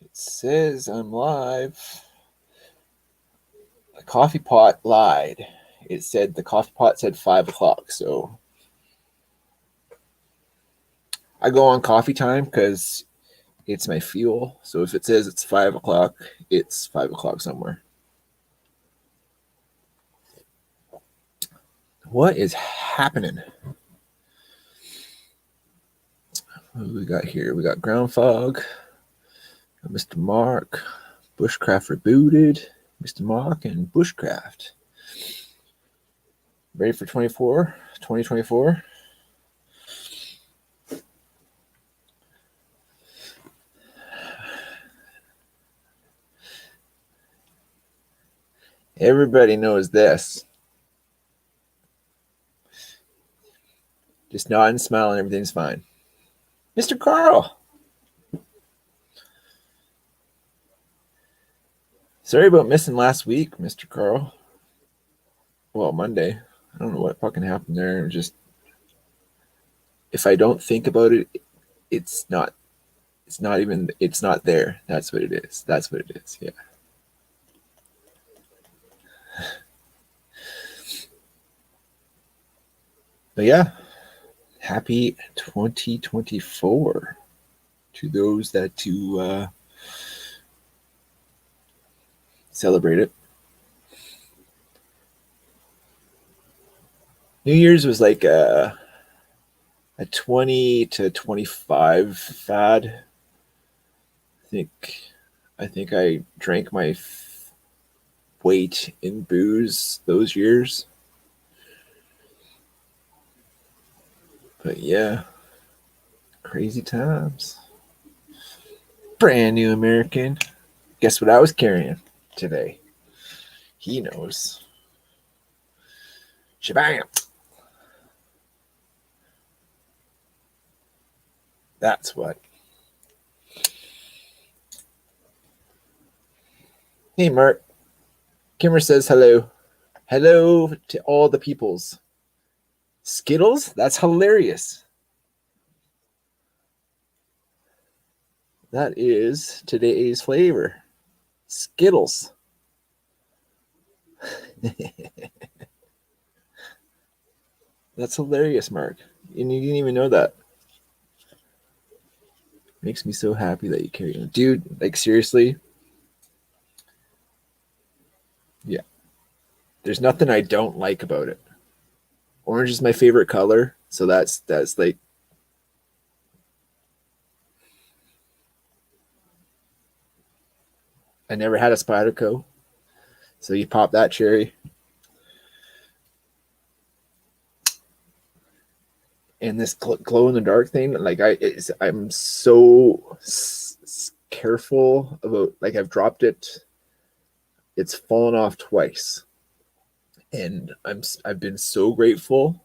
It says I'm live. The coffee pot lied. It said the coffee pot said 5 o'clock. So I go on coffee time because it's my fuel. So if it says it's 5 o'clock, it's 5 o'clock somewhere. What is happening? What do we got here? We got Ground Fog, Mr. Mark, Bushcraft Rebooted, Mr. Mark, and Bushcraft. Ready for 2024? Everybody knows this. Just nod and smile and everything's fine. Mr. Carl. Sorry about missing last week, Mr. Carl. Well, Monday. I don't know what fucking happened there. Just if I don't think about it, it's not there. That's what it is. Yeah. But yeah, happy 2024 to those that celebrate it. New Year's was like a 20 to 25 fad. I think I drank my weight in booze those years. But yeah, crazy times. Brand new American. Guess what I was carrying today? He knows. Shabam. That's what. Hey, Mark. Kimmer says hello. Hello to all the peoples. Skittles? That's hilarious. That is today's flavor. Skittles. That's hilarious, Mark. And you didn't even know that. Makes me so happy that you carry it. Dude, like seriously. Yeah. There's nothing I don't like about it. Orange is my favorite color, so that's like I never had a Spyderco. So you pop that cherry. And this glow in the dark thing, like I'm so careful about, like I've dropped it. It's fallen off twice. And I've been so grateful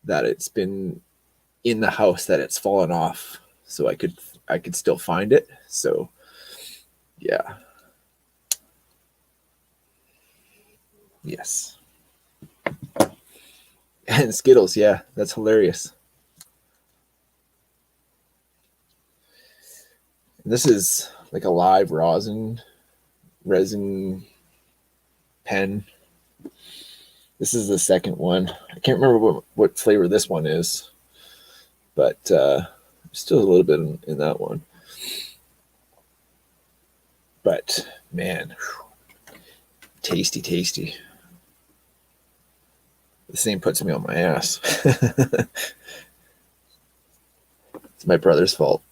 that it's been in the house that it's fallen off so I could still find it. So yeah. Yes. And Skittles, yeah, that's hilarious. And this is like a live resin pen. This is the second one. I can't remember what flavor this one is, but still a little bit in that one. But man, tasty. This thing puts me on my ass. It's my brother's fault.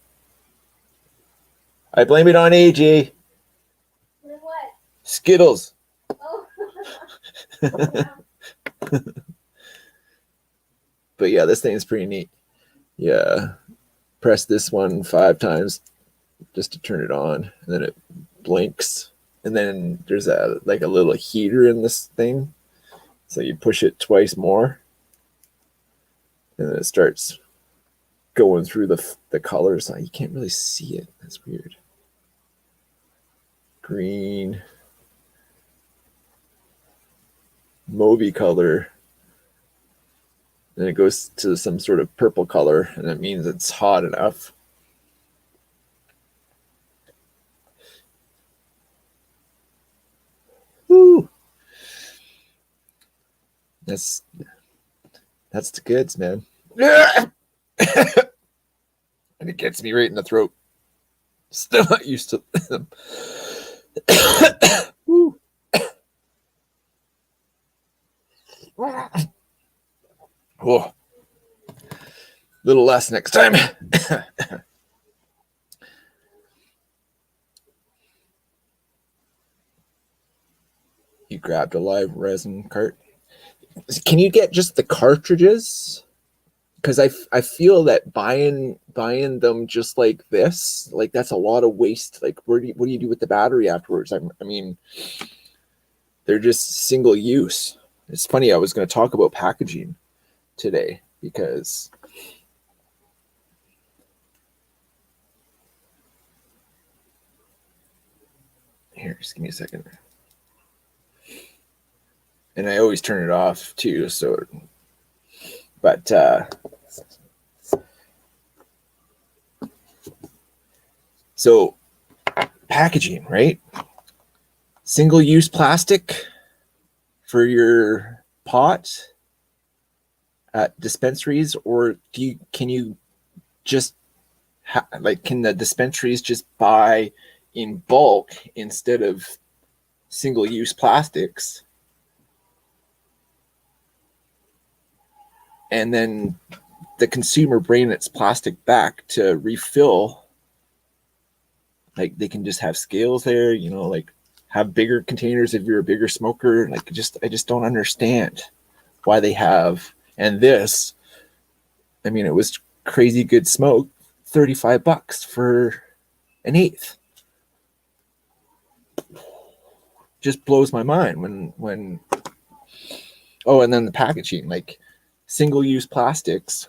I blame it on AJ. What? Skittles. Oh. But yeah, this thing is pretty neat. Yeah. Press this one 5 times just to turn it on, and then it blinks. And then there's a little heater in this thing. So you push it twice more, and then it starts going through the colors. You can't really see it. That's weird. Green, mauve color. Then it goes to some sort of purple color, and that means it's hot enough. That's the goods, man. And it gets me right in the throat. Still not used to them. Woo. Oh, little less next time. You grabbed a live resin cart. Can you get just the cartridges? Because I feel that buying them just like this, like that's a lot of waste. Like, what do you do with the battery afterwards? I mean, they're just single use. It's funny. I was going to talk about packaging today because here, just give me a second. And I always turn it off too. So, but so packaging, right? Single use plastic for your pot at dispensaries, or can you just can the dispensaries just buy in bulk instead of single use plastics? And then the consumer bring its plastic back to refill. Like they can just have scales there, you know, like have bigger containers if you're a bigger smoker. Like I just don't understand why they have. And this, I mean, it was crazy good smoke, $35 for an eighth. Just blows my mind when oh, and then the packaging, like single-use plastics.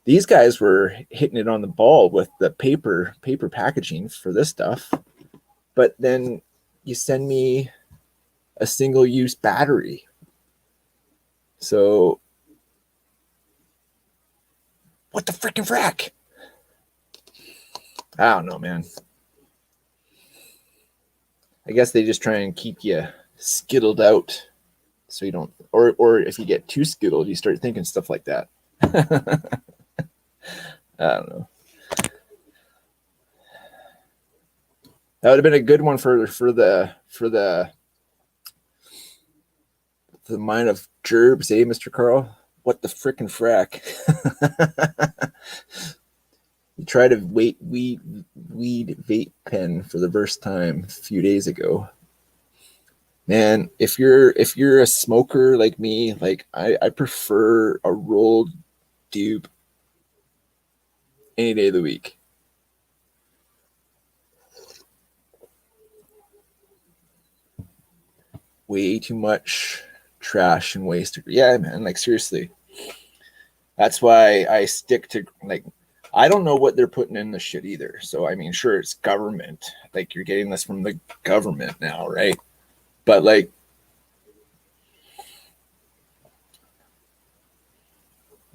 These guys were hitting it on the ball with the paper packaging for this stuff. But then you send me a single-use battery. So what the freaking frack? I don't know, man. I guess they just try and keep you skittled out so you don't, or if you get too skittled, you start thinking stuff like that. I don't know. That would have been a good one for the mind of gerbs, eh, Mr. Carl? What the frickin' frack? You tried a weed vape pen for the first time a few days ago. Man, if you're a smoker like me, like I prefer a rolled dube any day of the week. Way too much trash and waste. Yeah, man, like seriously. That's why I stick to, like, I don't know what they're putting in the shit either. So I mean, sure, it's government. Like you're getting this from the government now, right? But like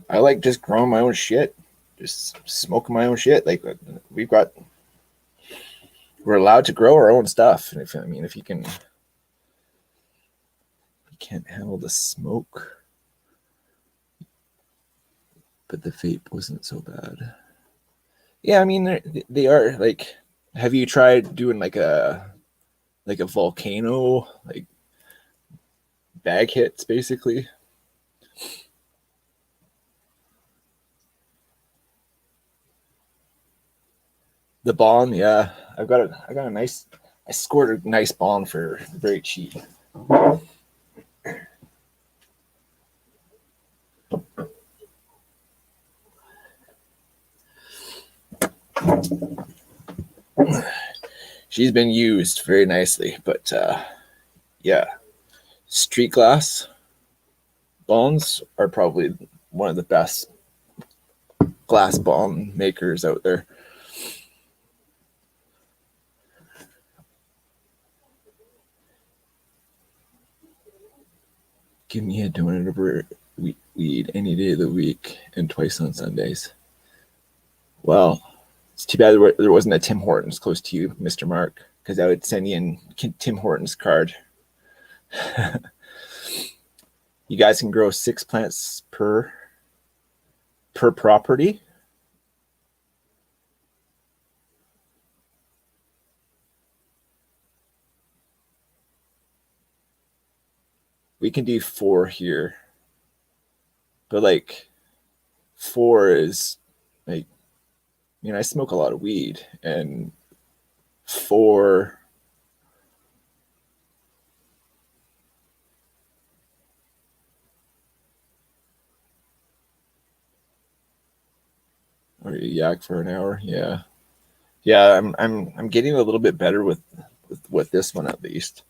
I like just growing my own shit, just smoking my own shit. Like we're allowed to grow our own stuff. And if you can't handle the smoke, but the vape wasn't so bad. Yeah, I mean they are like. Have you tried doing like a volcano, like bag hits basically? The bomb, yeah. I got a nice. I scored a nice bomb for very cheap. She's been used very nicely, but yeah, street glass bombs are probably one of the best glass bomb makers out there. Give me a donut of weed any day of the week and twice on Sundays. Well, it's too bad there wasn't a Tim Hortons close to you, Mr. Mark, because I would send you in Tim Hortons card. You guys can grow 6 plants per property. We can do 4 here. But like 4 is like, I smoke a lot of weed, and 4 or you yak for an hour. Yeah. Yeah, I'm getting a little bit better with this one at least.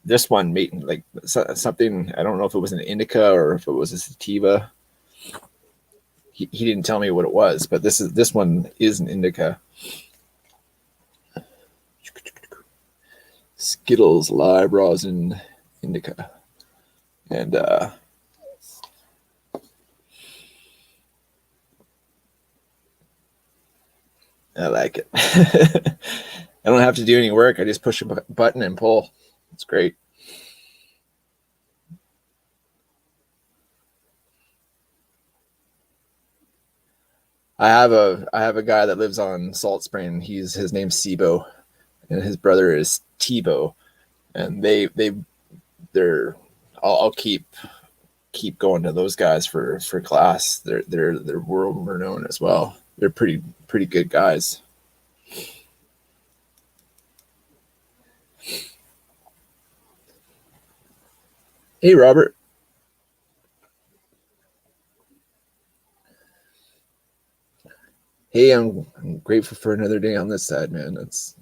This one made like something, I don't know if it was an indica or if it was a sativa. He didn't tell me what it was, but this one is an indica. Skittles live rosin indica. And I like it. I don't have to do any work. I just push a button and pull. It's great. I have a guy that lives on Salt Spring. His name's Sibo, and his brother is Tebow, and they're I'll keep going to those guys for class. They're world renowned as well. They're pretty good guys. Hey, Robert. Hey, I'm grateful for another day on this side, man. That's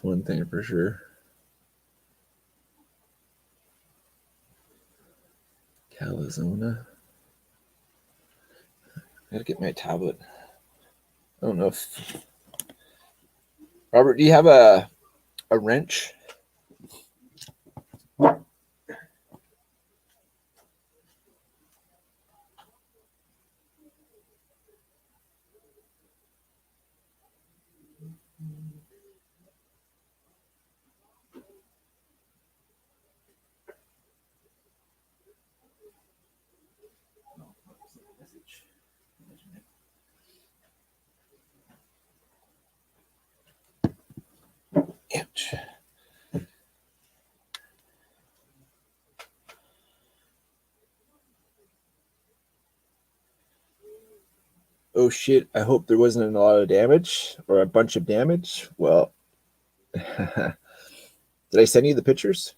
one thing for sure. Calzona. I gotta get my tablet. I don't know if Robert, do you have a wrench? Ouch. Oh shit, I hope there wasn't a lot of damage or a bunch of damage. Well, did I send you the pictures?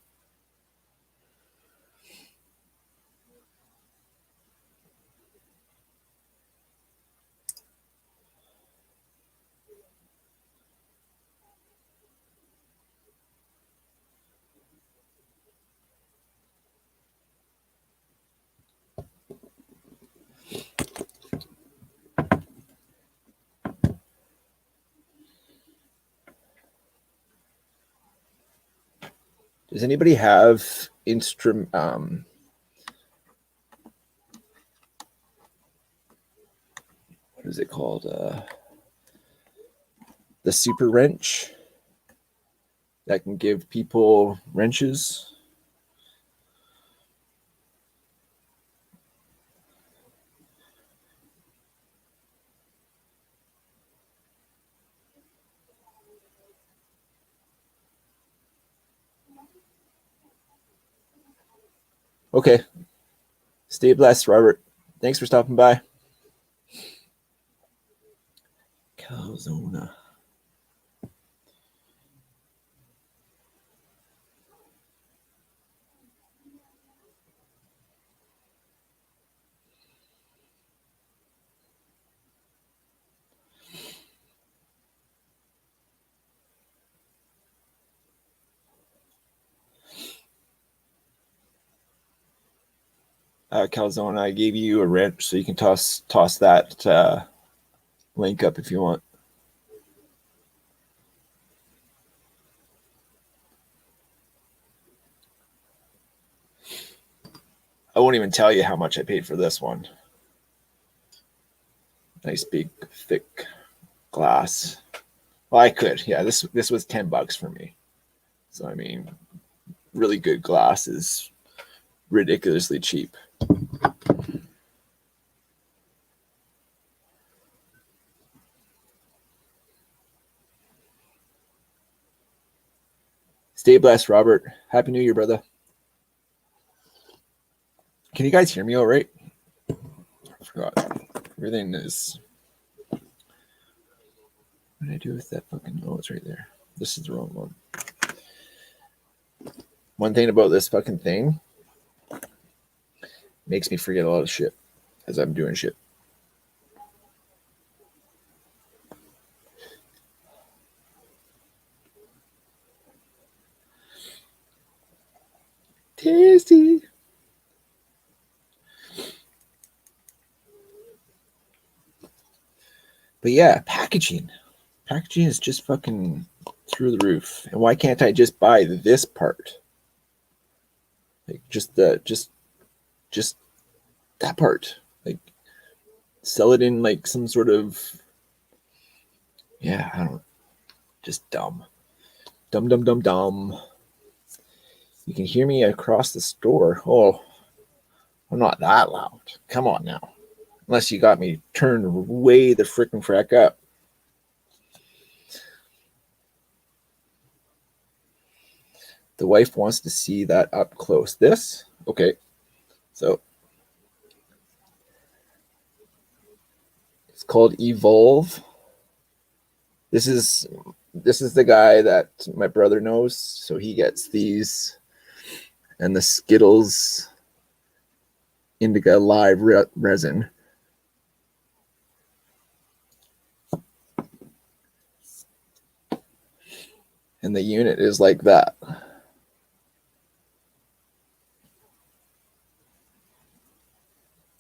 Does anybody have instrument what is it called? The super wrench that can give people wrenches. Okay. Stay blessed, Robert. Thanks for stopping by. Calzona. Calzona, I gave you a wrench, so you can toss that link up if you want. I won't even tell you how much I paid for this one. Nice big thick glass. Well, I could. Yeah, this was $10 for me. So I mean, really good glass is ridiculously cheap. Stay blessed, Robert. Happy New Year, brother. Can you guys hear me all right? I forgot. Everything is. What did I do with that fucking? Oh, it's right there. This is the wrong one. One thing about this fucking thing makes me forget a lot of shit as I'm doing shit. Tasty. But yeah, packaging. Packaging is just fucking through the roof. And why can't I just buy this part? Like just that part. Like sell it in like some sort of, yeah, I don't know. Just dumb. Dumb. You can hear me across the store. Oh, I'm not that loud. Come on now. Unless you got me turned way the frickin' frack up. The wife wants to see that up close. This? Okay. So it's called Evolve. This is the guy that my brother knows. So he gets these and the Skittles Indica Live resin. And the unit is like that.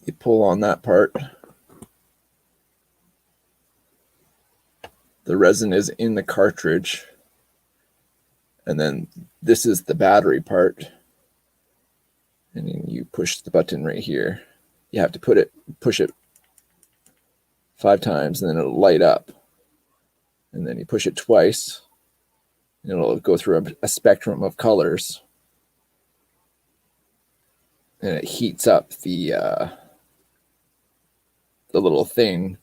You pull on that part. The resin is in the cartridge. And then this is the battery part. And then you push the button right here. You have to push it 5 times, and then it'll light up. And then you push it twice, and it'll go through a spectrum of colors. And it heats up the little thing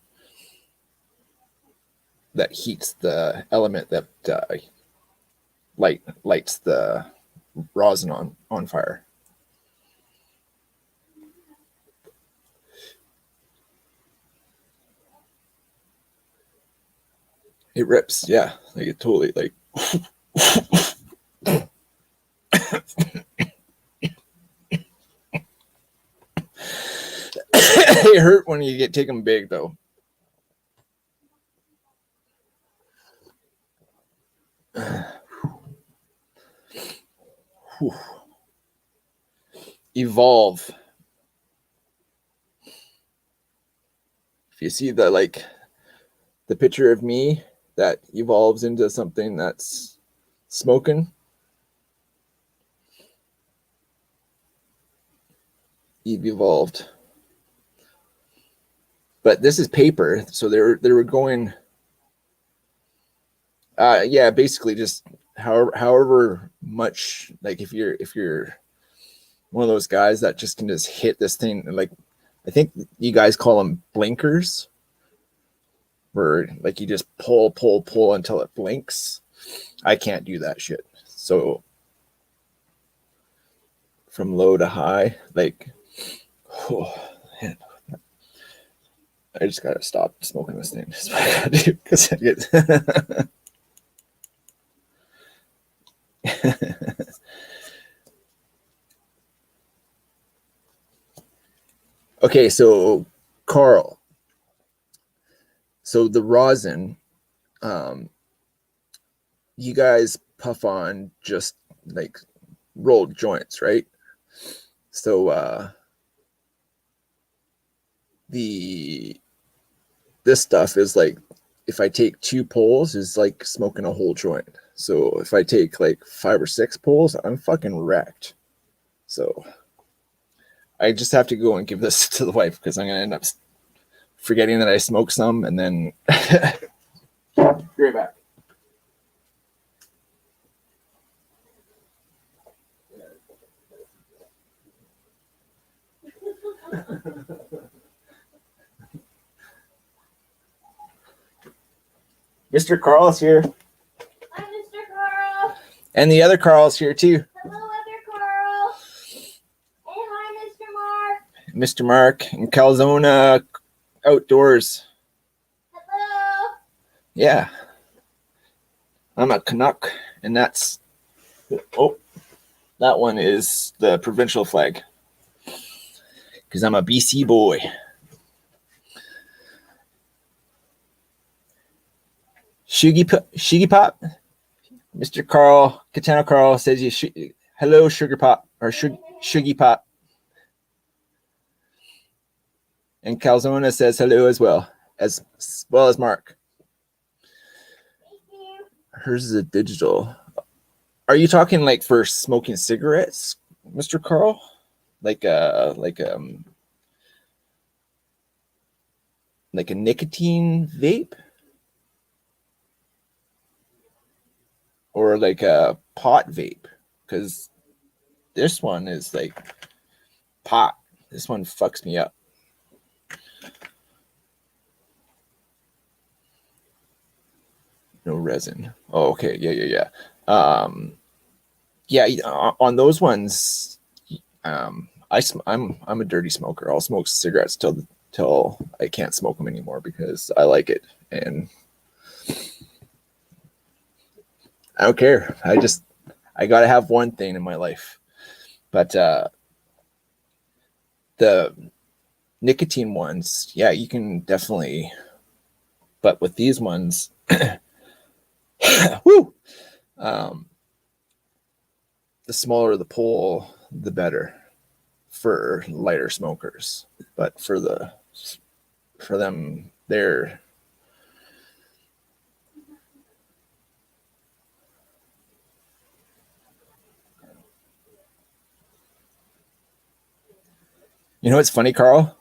that heats the element that lights the rosin on fire. It rips, yeah. Like it totally like they hurt when you take them big though. Evolve. If you see the picture of me that evolves into something that's smoking, you've evolved. But this is paper, so they were going yeah, basically just however much, like if you're one of those guys that just can just hit this thing, like I think you guys call them blinkers, where like you just pull until it blinks. I can't do that shit. So from low to high, like oh, man. I just gotta stop smoking this thing. That's what I gotta do, because I get okay, so Carl, so the rosin, you guys puff on just like rolled joints, right? So this stuff is like, if I take 2 pulls, is like smoking a whole joint. So if I take like 5 or 6 pulls, I'm fucking wrecked. So I just have to go and give this to the wife, because I'm gonna end up forgetting that I smoked some, and then be right back. Mr. Carl's here. Hi, Mr. Carl. And the other Carl's here too. Hello, other Carl. Hey, hi, Mr. Mark. Mr. Mark and Calzona Outdoors. Hello. Yeah. I'm a Canuck, and that's that one is the provincial flag. Because I'm a BC boy. Shiggy Pop. Mr. Carl, Katana Carl says hello, Sugar Pop, or Shuggy Pop. And Calzona says hello as well as Mark. Thank you. Hers is a digital. Are you talking like for smoking cigarettes, Mr. Carl? Like a nicotine vape? Or like a pot vape? Because this one is like pot. This one fucks me up. No resin. Oh, okay. Yeah. On those ones, I'm a dirty smoker. I'll smoke cigarettes till I can't smoke them anymore because I like it, and I don't care. I gotta have one thing in my life. But the nicotine ones, yeah, you can definitely. But with these ones, woo, the smaller the pole, the better for lighter smokers. But for them, they're You know what's funny, Carl?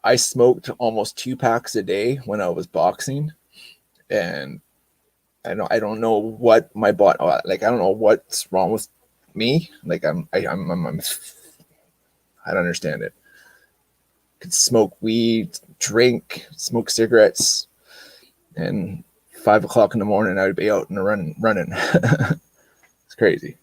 I smoked almost 2 packs a day when I was boxing, and I don't know what my body, like, I don't know what's wrong with me. Like I don't understand it. Could smoke weed, drink, smoke cigarettes, and 5 o'clock in the morning I would be out and running. It's crazy.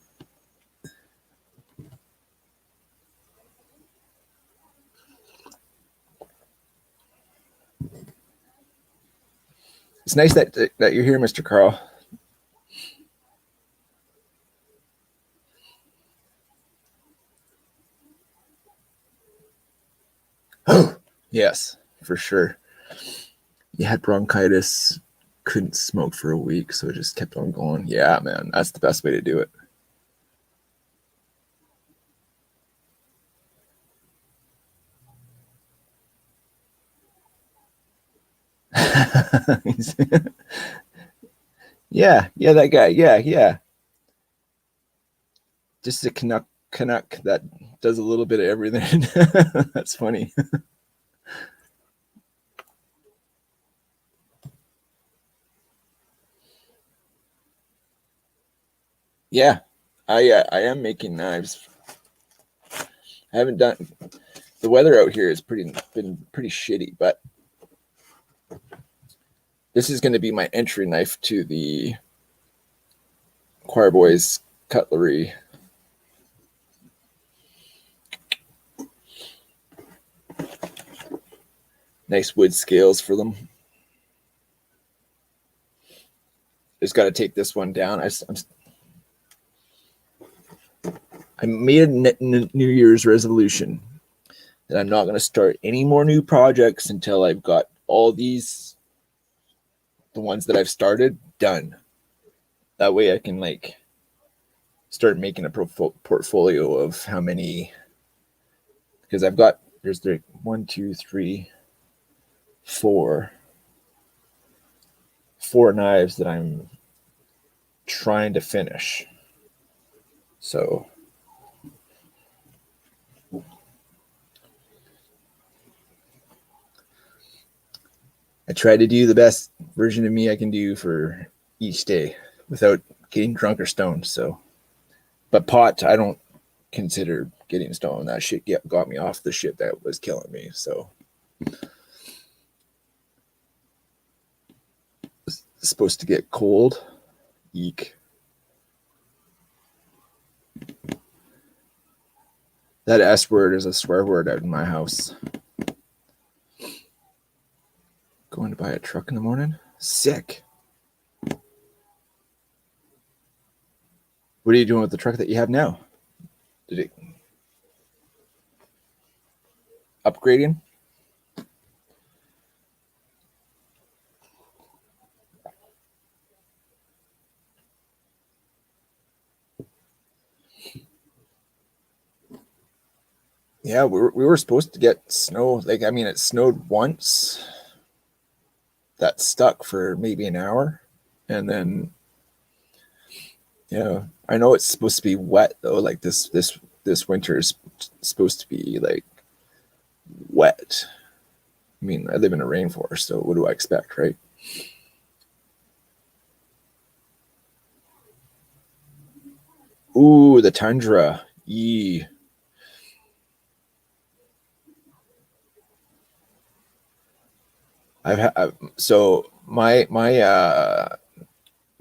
It's nice that you're here, Mr. Carl. Yes, for sure. You had bronchitis, couldn't smoke for a week, so it just kept on going. Yeah, man, that's the best way to do it. Yeah, that guy. Yeah. Just a Canuck that does a little bit of everything. That's funny. Yeah, I am making knives. I haven't done. The weather out here has been pretty shitty, but this is going to be my entry knife to the Choir Boys cutlery. Nice wood scales for them. Just got to take this one down. I made a New Year's resolution that I'm not going to start any more new projects until I've got all these, the ones that I've started, done. That way I can like start making a portfolio of how many, because I've got, there's 1, 2, 3, 4 knives that I'm trying to finish. So I try to do the best version of me I can do for each day without getting drunk or stoned. So, but pot, I don't consider getting stoned. That shit got me off the shit that was killing me. So supposed to get cold. Eek. That S word is a swear word out in my house. Going to buy a truck in the morning? Sick. What are you doing with the truck that you have now? Did it upgrading? Yeah, we were supposed to get snow. Like, I mean, it snowed once. That stuck for maybe an hour. And then, yeah, I know it's supposed to be wet though. Like this winter is supposed to be like wet. I mean, I live in a rainforest, so what do I expect, right? Ooh, the tundra. Yee. So my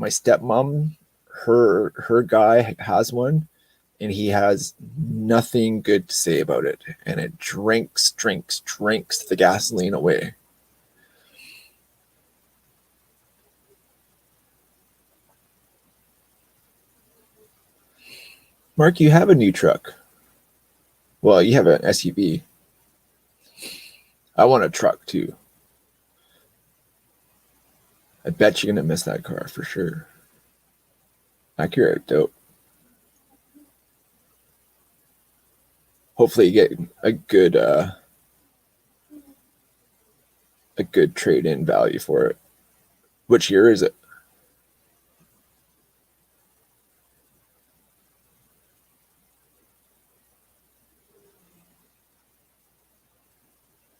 stepmom, her guy has one, and he has nothing good to say about it, and it drinks the gasoline away. Mark, you have a new truck. Well, you have an SUV. I want a truck too. I bet you're gonna miss that car for sure. Acura, dope. Hopefully, you get a good trade-in value for it. Which year is it?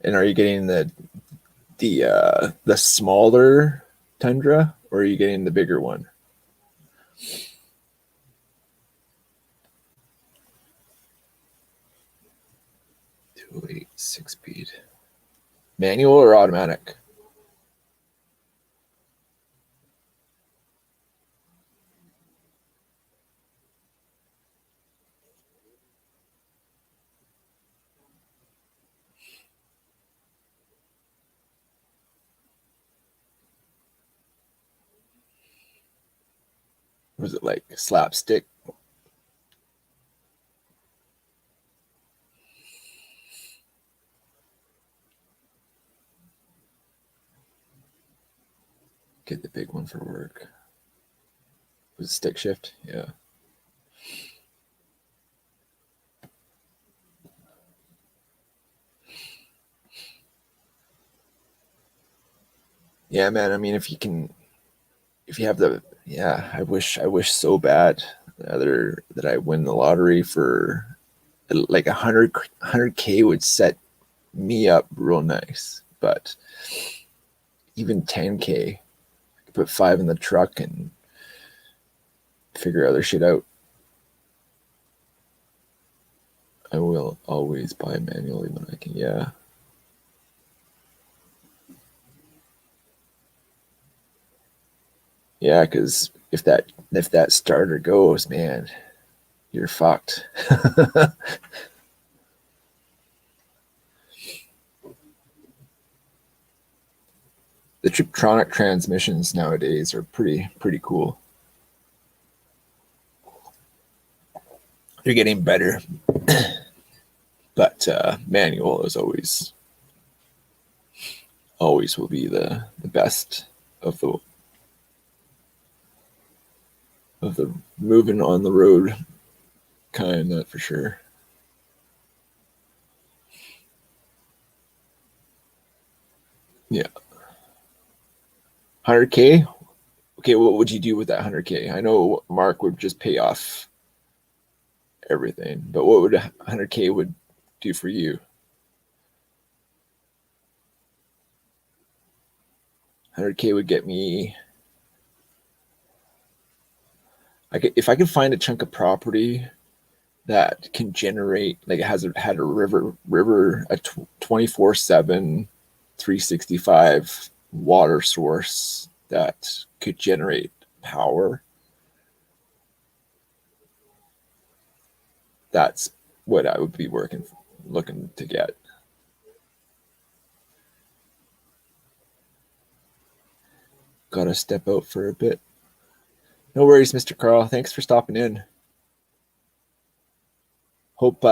And are you getting the smaller Tundra, or are you getting the bigger one? 208 6-speed. Manual or automatic? Was it like slapstick? Get the big one for work. Was it stick shift? Yeah. Yeah, man. I mean, if you have yeah, I wish so bad that I win the lottery for like 100K would set me up real nice. But even 10K, I could put 5 in the truck and figure other shit out. I will always buy manually when I can. Yeah. Yeah, because if that starter goes, man, you're fucked. The Triptronic transmissions nowadays are pretty cool. They're getting better, but manual is always will be the best of the moving on the road kind, that for sure. Yeah. 100K. Okay, what would you do with that 100K? I know Mark would just pay off everything, but what would 100K would do for you? 100K would get me. If I could find a chunk of property that can generate, like it had a river a 24/7 365 water source that could generate power, that's what I would be looking to get. Gotta step out for a bit. No worries, Mr. Carl. Thanks for stopping in. Hope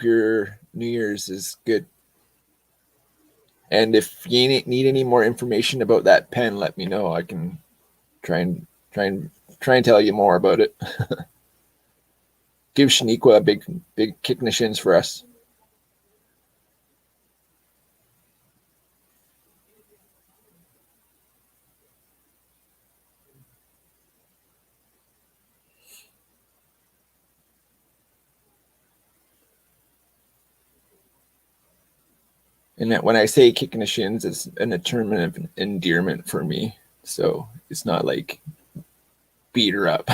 your New Year's is good. And if you need any more information about that pen, let me know. I can try and tell you more about it. Give Shaniqua a big kick in the shins for us. And that when I say kick in the shins, it's an term of endearment for me. So it's not like beat her up.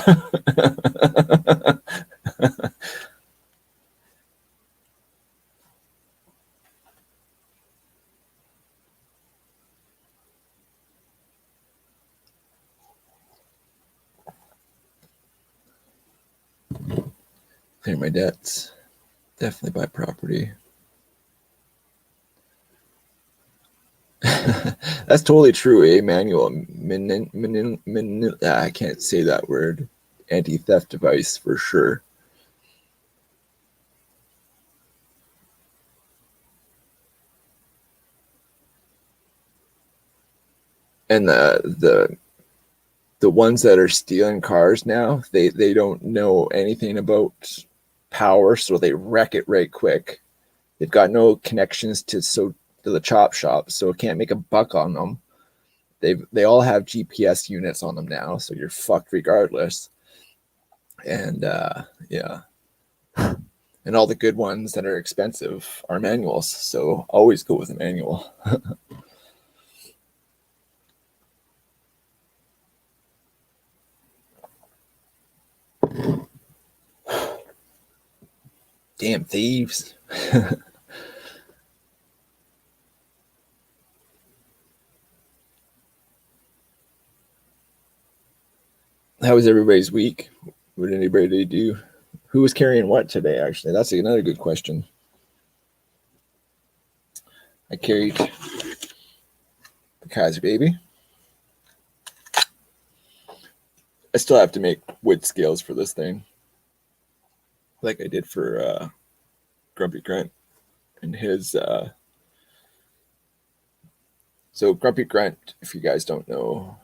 Clear my debts. Definitely buy property. That's totally true, Manuel. I can't say that word. Anti-theft device for sure. And the ones that are stealing cars now, they don't know anything about power, so they wreck it right quick. They've got no connections to the chop shop, so can't make a buck on them. They all have GPS units on them now, so you're fucked regardless. And yeah, and all the good ones that are expensive are manuals, so always go with a manual. Damn thieves. How was everybody's week? What did anybody do? Who was carrying what today, actually? That's another good question. I carried the Kaiser baby. I still have to make wood scales for this thing, like I did for Grumpy Grunt and his. So Grumpy Grunt, if you guys don't know,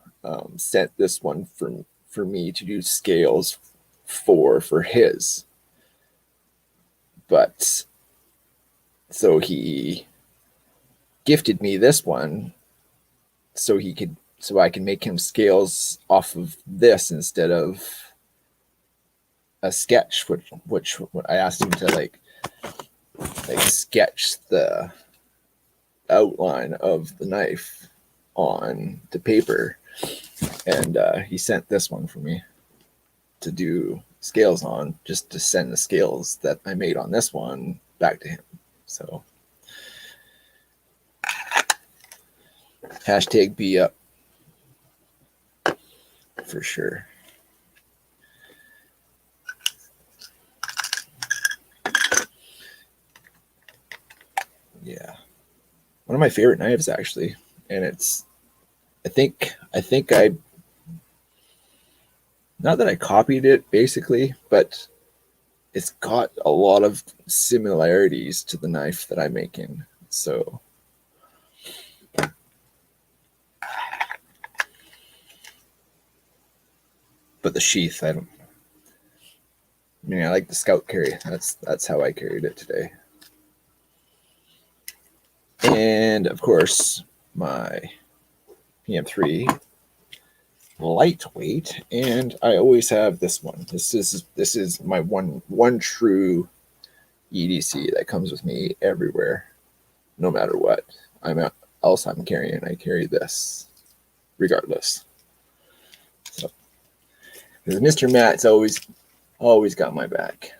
sent this one for me to do scales for his. But so he gifted me this one so I can make him scales off of this instead of a sketch, which I asked him to like sketch the outline of the knife on the paper, and he sent this one for me to do scales on, just to send the scales that I made on this one back to him. So hashtag be up for sure. Yeah, one of my favorite knives actually, and it's I think I not that I copied it basically, but it's got a lot of similarities to the knife that I'm making. So but the sheath, I like the Scout carry. That's how I carried it today. And of course, my PM3 lightweight, and I always have this one. This is my one true EDC that comes with me everywhere, no matter what else I'm carrying. I carry this regardless. So, because Mr. Matt's always got my back.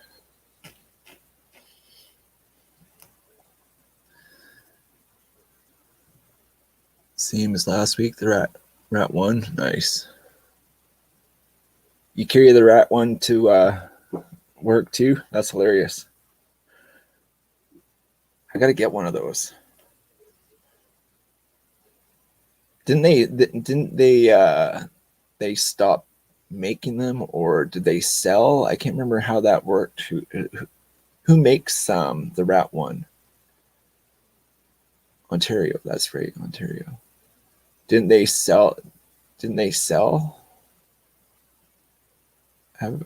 Let's Same as last week. The rat one. Nice. You carry the rat one to work too? That's hilarious. I gotta get one of those. Didn't they stop making them, or did they sell? I can't remember how that worked. Who makes the rat one? Ontario. That's right, Ontario. Didn't they sell? Have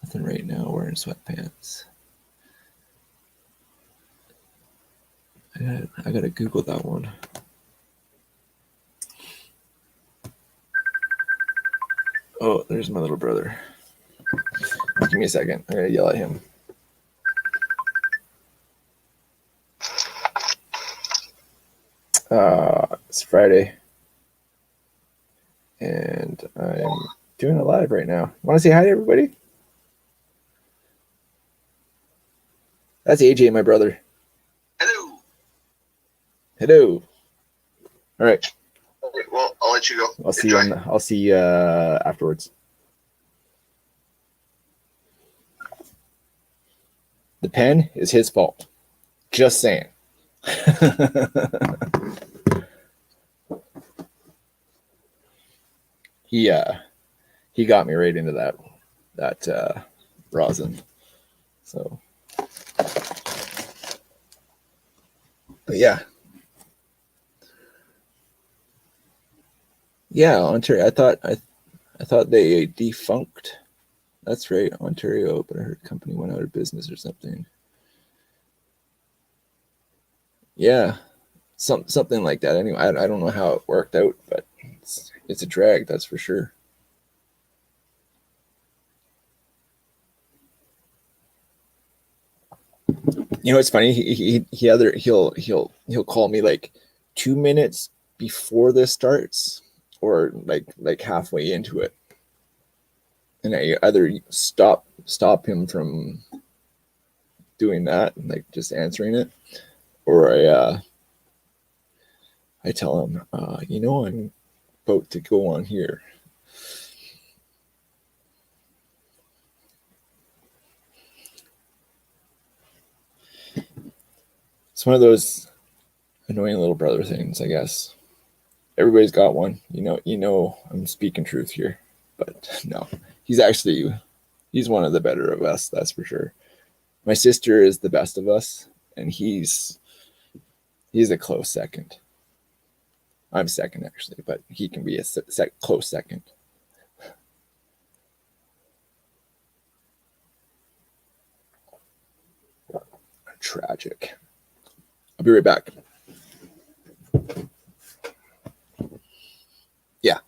nothing right now. Wearing sweatpants. I gotta Google that one. Oh, there's my little brother. Give me a second. I gotta yell at him. It's Friday, and I'm doing it live right now. Want to say hi to everybody? That's AJ, my brother. Hello. Hello. All right. Okay, well, I'll let you go. I'll see you. I'll see you afterwards. The pen is his fault. Just saying. He got me right into that rosin. So, but yeah. Yeah, Ontario. I thought they defunct. That's right, Ontario, but I heard the company went out of business or something. Yeah, something like that. Anyway, I don't know how it worked out, but it's a drag, that's for sure. You know, it's funny. He'll call me like 2 minutes before this starts, or like halfway into it, and I either stop him from doing that, like just answering it, or I tell him, I'm about to go on here. It's one of those annoying little brother things, I guess. Everybody's got one. You know, I'm speaking truth here, but no, he's one of the better of us, that's for sure. My sister is the best of us, and he's a close second. I'm second, actually, but he can be a close second. Tragic. I'll be right back. Yeah.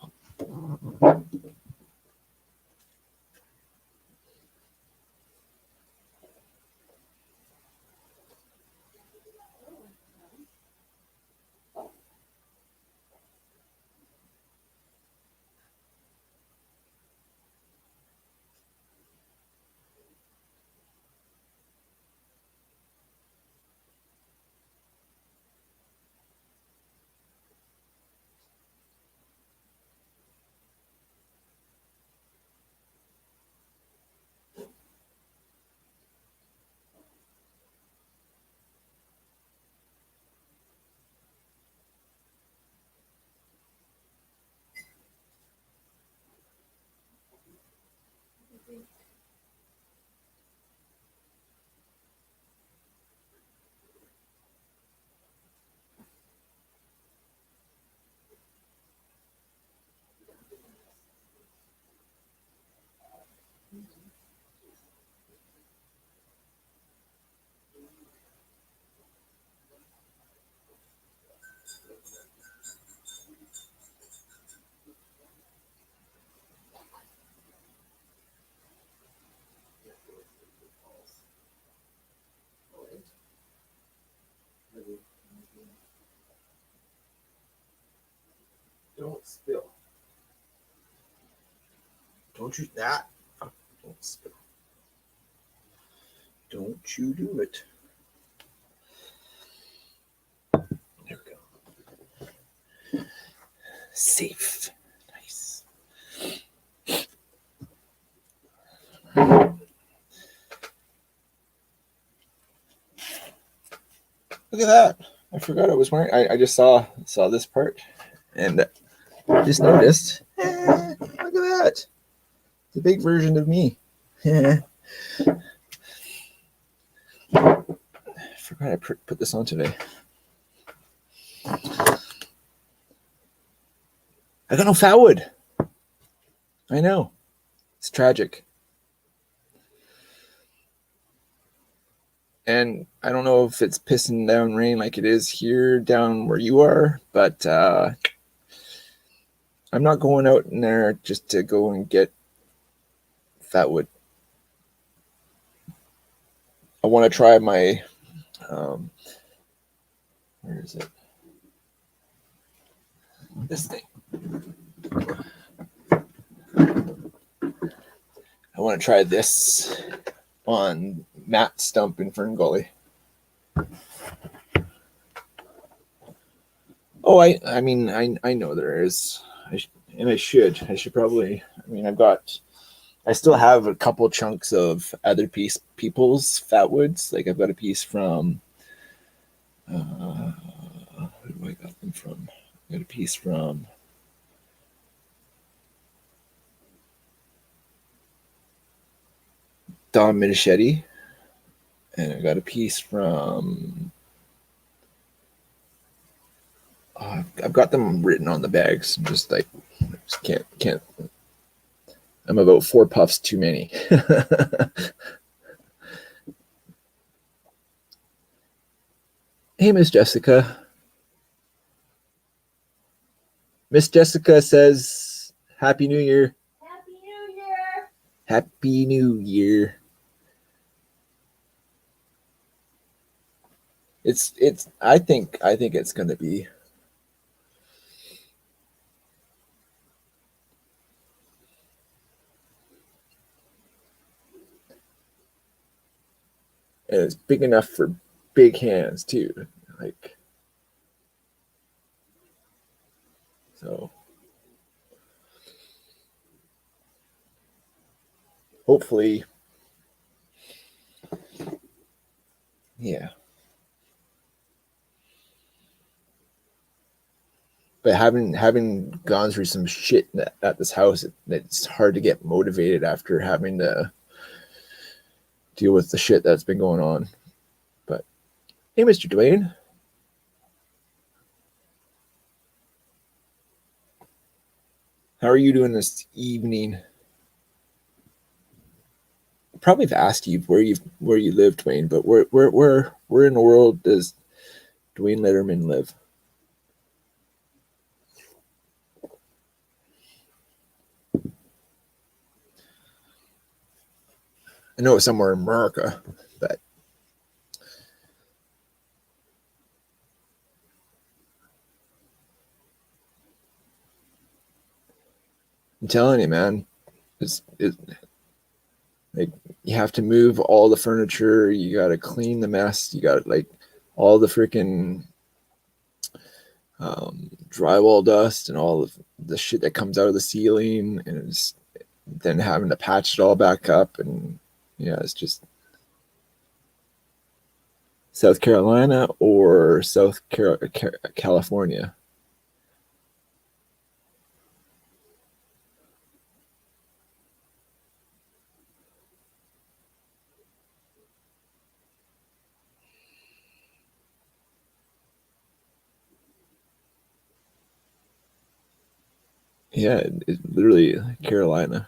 Don't spill. Don't you that? Don't spill. Don't you do it. Safe. Nice. Look at that. I forgot I was wearing. I just saw this part, and just noticed. Look at that. The big version of me. I forgot I put this on today. I got no Fatwood. I know. It's tragic. And I don't know if it's pissing down rain like it is here down where you are, but I'm not going out in there just to go and get Fatwood. I want to try my, where is it? This thing. I want to try this on Matt Stump in Fern Gully. Oh, I mean, I know there is. I should probably. I mean, I still have a couple chunks of other people's Fatwoods. Like I've got a piece from, who do I got them from? I got a piece from Don Minichetti, and I got a piece from. I've got them written on the bags. I'm just like, just can't. I'm about 4 puffs too many. Hey, Miss Jessica. Miss Jessica says, Happy New Year. Happy New Year. Happy New Year. I think it's gonna be. And it's big enough for big hands too. Like so. Hopefully. Yeah. But having gone through some shit at this house, it's hard to get motivated after having to deal with the shit that's been going on. But hey, Mr. Dwayne. How are you doing this evening? Probably have asked you where you live, Dwayne, but where in the world does Dwayne Letterman live? I know it's somewhere in America, but I'm telling you, man, it's like you have to move all the furniture, you got to clean the mess, you got like all the freaking drywall dust and all of the shit that comes out of the ceiling, and it's then having to patch it all back up, and yeah, it's just South Carolina or California. Yeah, it literally Carolina.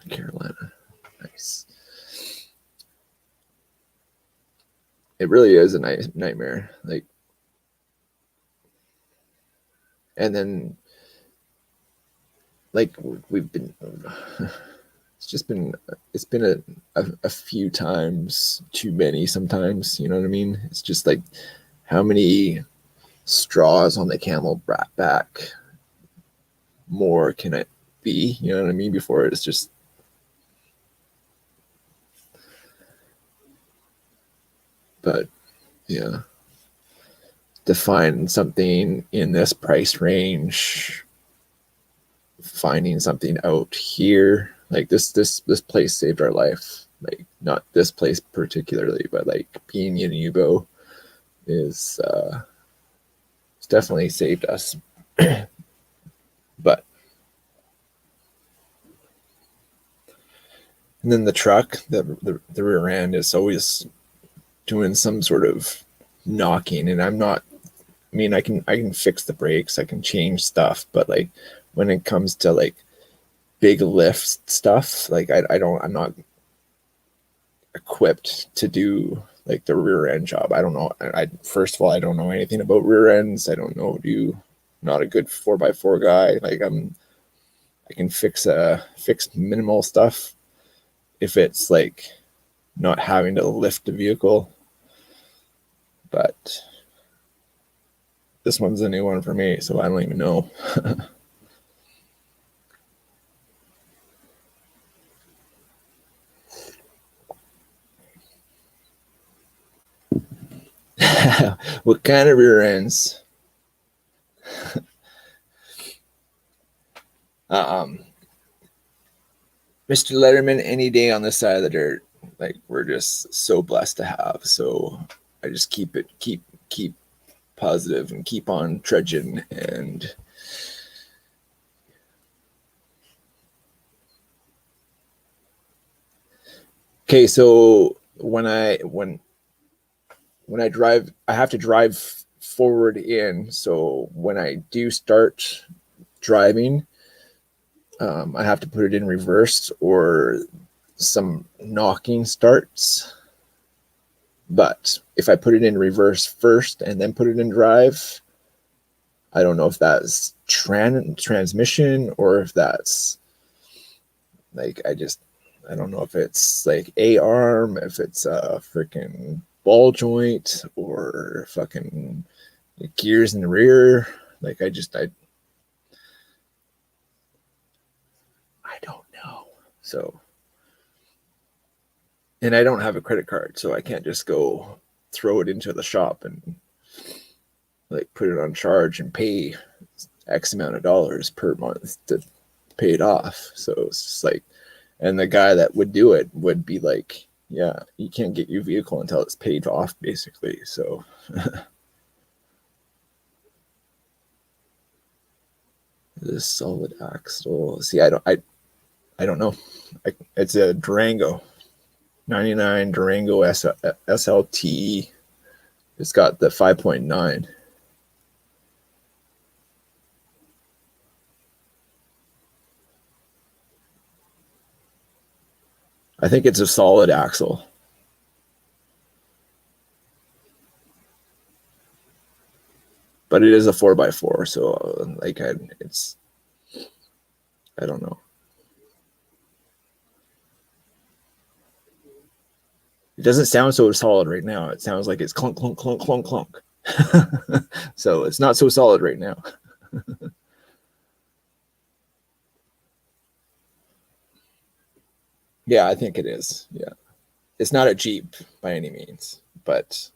Nice. It really is a nice nightmare. Like, and then like we've been it's been a few times too many sometimes, you know what I mean? It's just like how many straws on the camel back more can it be, you know what I mean, before it's just but yeah, to find something in this price range finding something out here. Like this place saved our life. Like not this place particularly, but like being in Yubo is it's definitely saved us. But and then the truck, the rear end is always doing some sort of knocking, and I'm not. I mean, I can fix the brakes, I can change stuff, but like when it comes to like big lift stuff, like I'm not equipped to do like the rear end job. I don't know. I first of all, I don't know anything about rear ends. I don't know. Not a good 4x4 guy. Like I can fix minimal stuff if it's like not having to lift the vehicle. But this one's a new one for me, so I don't even know. What kind of rear ends? Mr. Letterman, any day on this side of the dirt. Like we're just so blessed to have. So I just keep positive and keep on trudging. And okay, so when I drive, I have to drive forward in. So when I do start driving, I have to put it in reverse or some knocking starts. But if I put it in reverse first and then put it in drive, I don't know if that's transmission or if that's like, I don't know if it's like A-arm, if it's a freaking ball joint or fucking gears in the rear. Like I don't know. So, and I don't have a credit card, so I can't just go throw it into the shop and like put it on charge and pay X amount of dollars per month to pay it off. So it's just like, and the guy that would do it would be like, yeah, you can't get your vehicle until it's paid off, basically. So this solid axle. See, I don't know. It's a Durango, 99 Durango SLT. It's got the 5.9. I think it's a solid axle. But it is a 4x4, so like I don't know. It doesn't sound so solid right now. It sounds like it's clunk, clunk, clunk, clunk, clunk. So it's not so solid right now. Yeah, I think it is. Yeah. It's not a Jeep by any means, but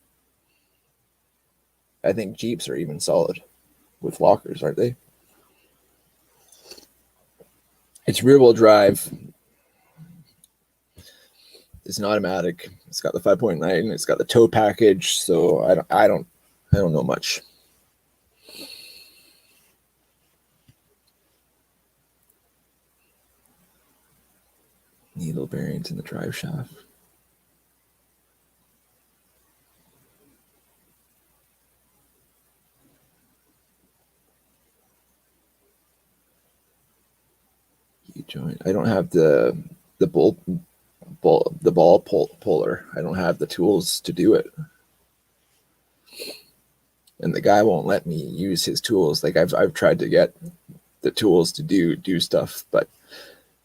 I think Jeeps are even solid with lockers, aren't they? It's rear wheel drive. It's an automatic. It's got the 5.9. It's got the tow package. So I don't know much. Needle bearings in the drive shaft. U-joint. I don't have the ball puller. I don't have the tools to do it. And the guy won't let me use his tools. Like I've tried to get the tools to do stuff, but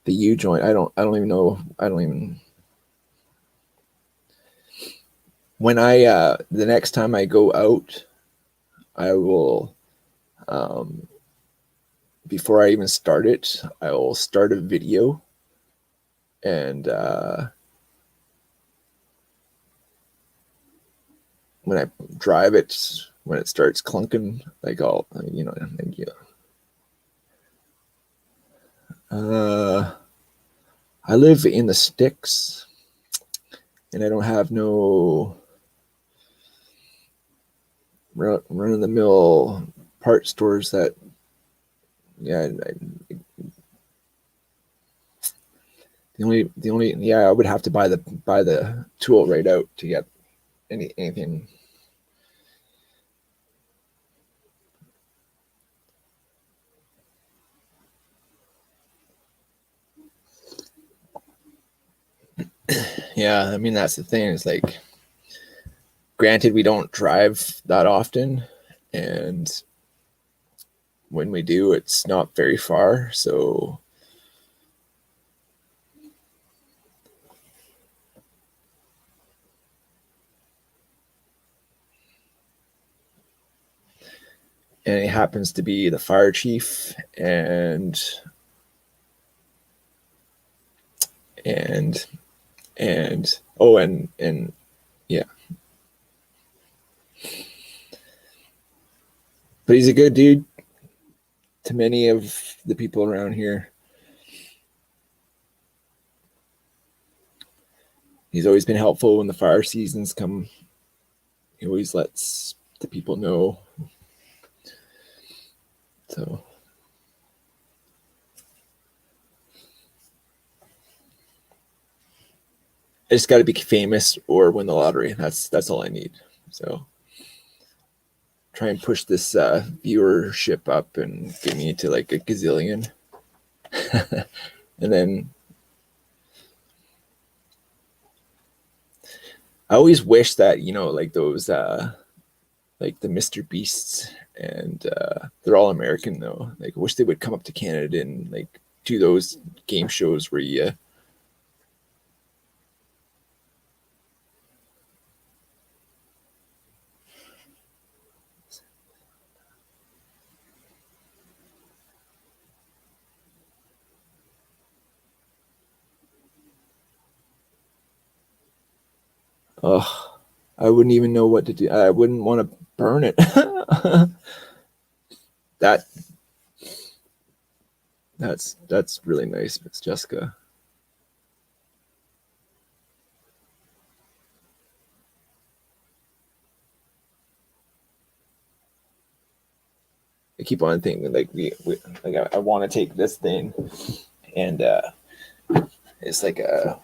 the U-joint, I don't even know. When the next time I go out, I will before I even start it, I will start a video and when I drive it, when it starts clunking, like I'll, thank you. I live in the sticks, and I don't have no run of the mill part stores that. Yeah, the only I would have to buy the tool right out to get anything. Yeah, I mean that's the thing. Is like, granted, we don't drive that often, and when we do, it's not very far. So, and it happens to be the fire chief and oh, and yeah, but he's a good dude to many of the people around here. He's always been helpful when the fire seasons come. He always lets the people know. So I just got to be famous or win the lottery. That's all I need. So try and push this viewership up and get me to like a gazillion. And then I always wish that, like those like the Mr. Beasts, and they're all American though. Like I wish they would come up to Canada and like do those game shows where you oh, I wouldn't even know what to do. I wouldn't want to burn it. That's really nice, Miss Jessica. I keep on thinking like I want to take this thing, and it's like a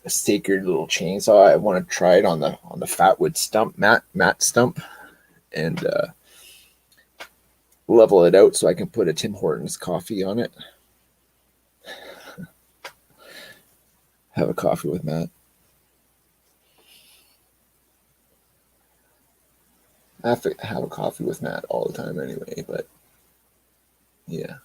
sacred little chainsaw. I want to try it on the fatwood stump, matte stump, and level it out so I can put a Tim Hortons coffee on it. Have a coffee with Matt. I have to have a coffee with Matt all the time anyway, but yeah.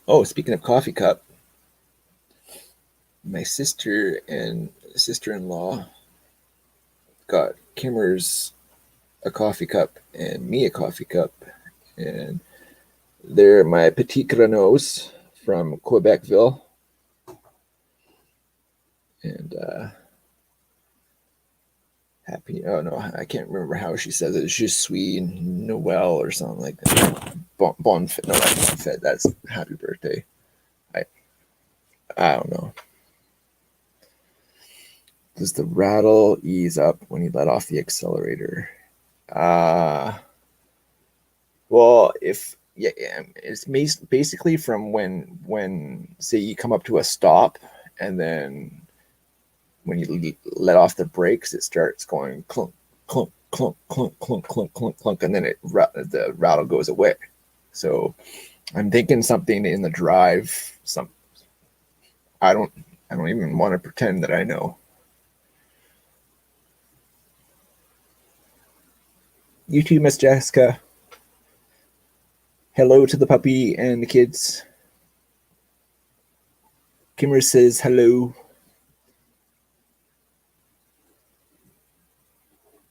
Oh, speaking of coffee cup, my sister and sister-in-law got Kimmers a coffee cup and me a coffee cup, and they're my Petit Granos from Quebecville, and happy. Oh no, I can't remember how she says it. It's just sweet Noel or something like that. Bon fit. No, that's bon fit. That's happy birthday. I don't know. Does the rattle ease up when you let off the accelerator? Well, if yeah, it's basically from when say you come up to a stop, and then when you let off the brakes, it starts going clunk, clunk, clunk, clunk, clunk, clunk, clunk, clunk, and then the rattle goes away. So I'm thinking something in the drive. I don't even want to pretend that I know. You too, Miss Jessica. Hello to the puppy and the kids. Kimmer says hello.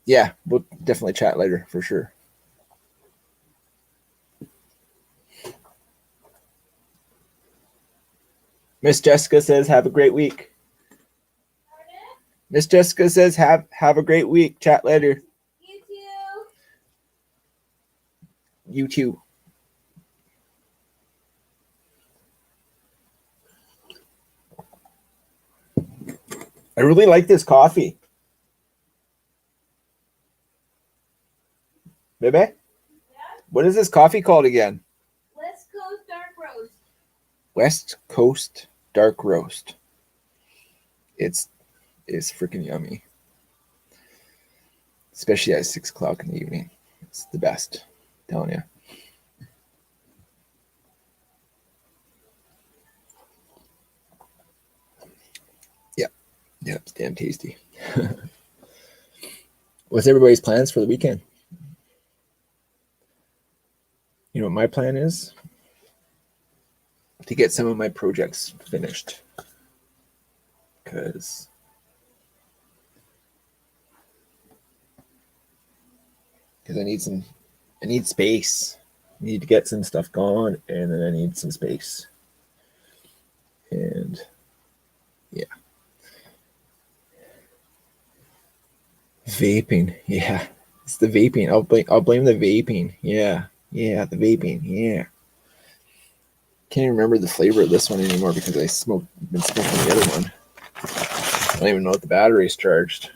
Yeah, we'll definitely chat later for sure. Miss Jessica says have a great week. Miss Jessica says have a great week. Chat later. You too. You too. I really like this coffee. Bebe? Yeah? What is this coffee called again? West Coast Dark Roast. West Coast Dark Roast. It's freaking yummy. Especially at 6 o'clock in the evening. It's the best. I'm telling you. Yeah, it's damn tasty. What's everybody's plans for the weekend? You know what my plan is? To get some of my projects finished. Because I need space. I need to get some stuff going, and then I need some space. And yeah. Vaping, yeah. It's the vaping. I'll blame the vaping. Yeah. Yeah, the vaping. Yeah. Can't even remember the flavor of this one anymore because been smoking the other one. I don't even know if the battery's charged.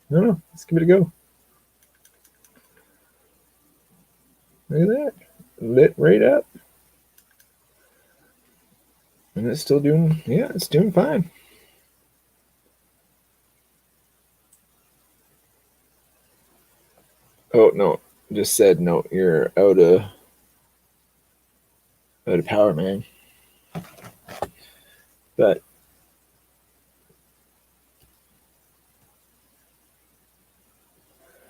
No, let's give it a go. Look at that. Lit right up. And it's still doing, yeah, it's doing fine. Oh, no. Just said, no, you're out of power, man. But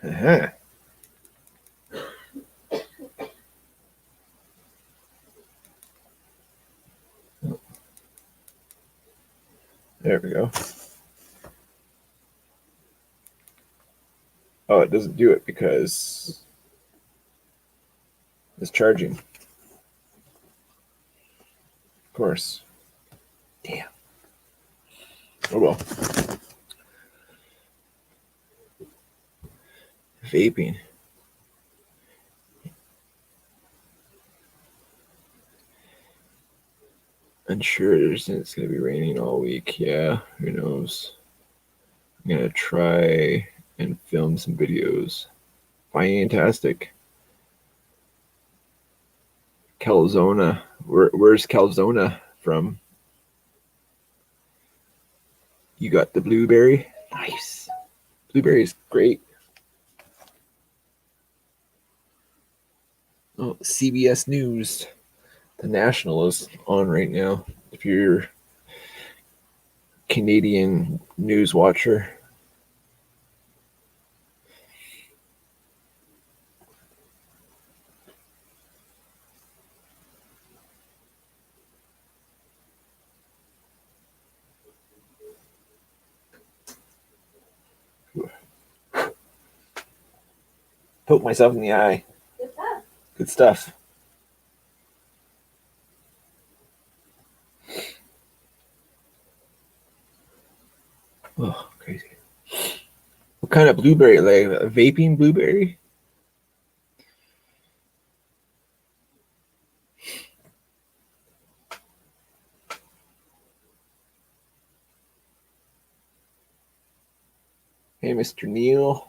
uh-huh. There we go. Oh, it doesn't do it because it's charging. Of course. Damn. Oh well. Vaping. Unsure since it's gonna be raining all week. Yeah, who knows? I'm gonna try and film some videos. Fantastic. Calzona. Where's Calzona from? You got the blueberry? Nice. Blueberry is great. Oh, CBS News. The National is on right now. If you're a Canadian news watcher. Poke myself in the eye. Good stuff. Good stuff. Oh, crazy. What kind of blueberry? Like a vaping blueberry? Hey, Mr. Neil.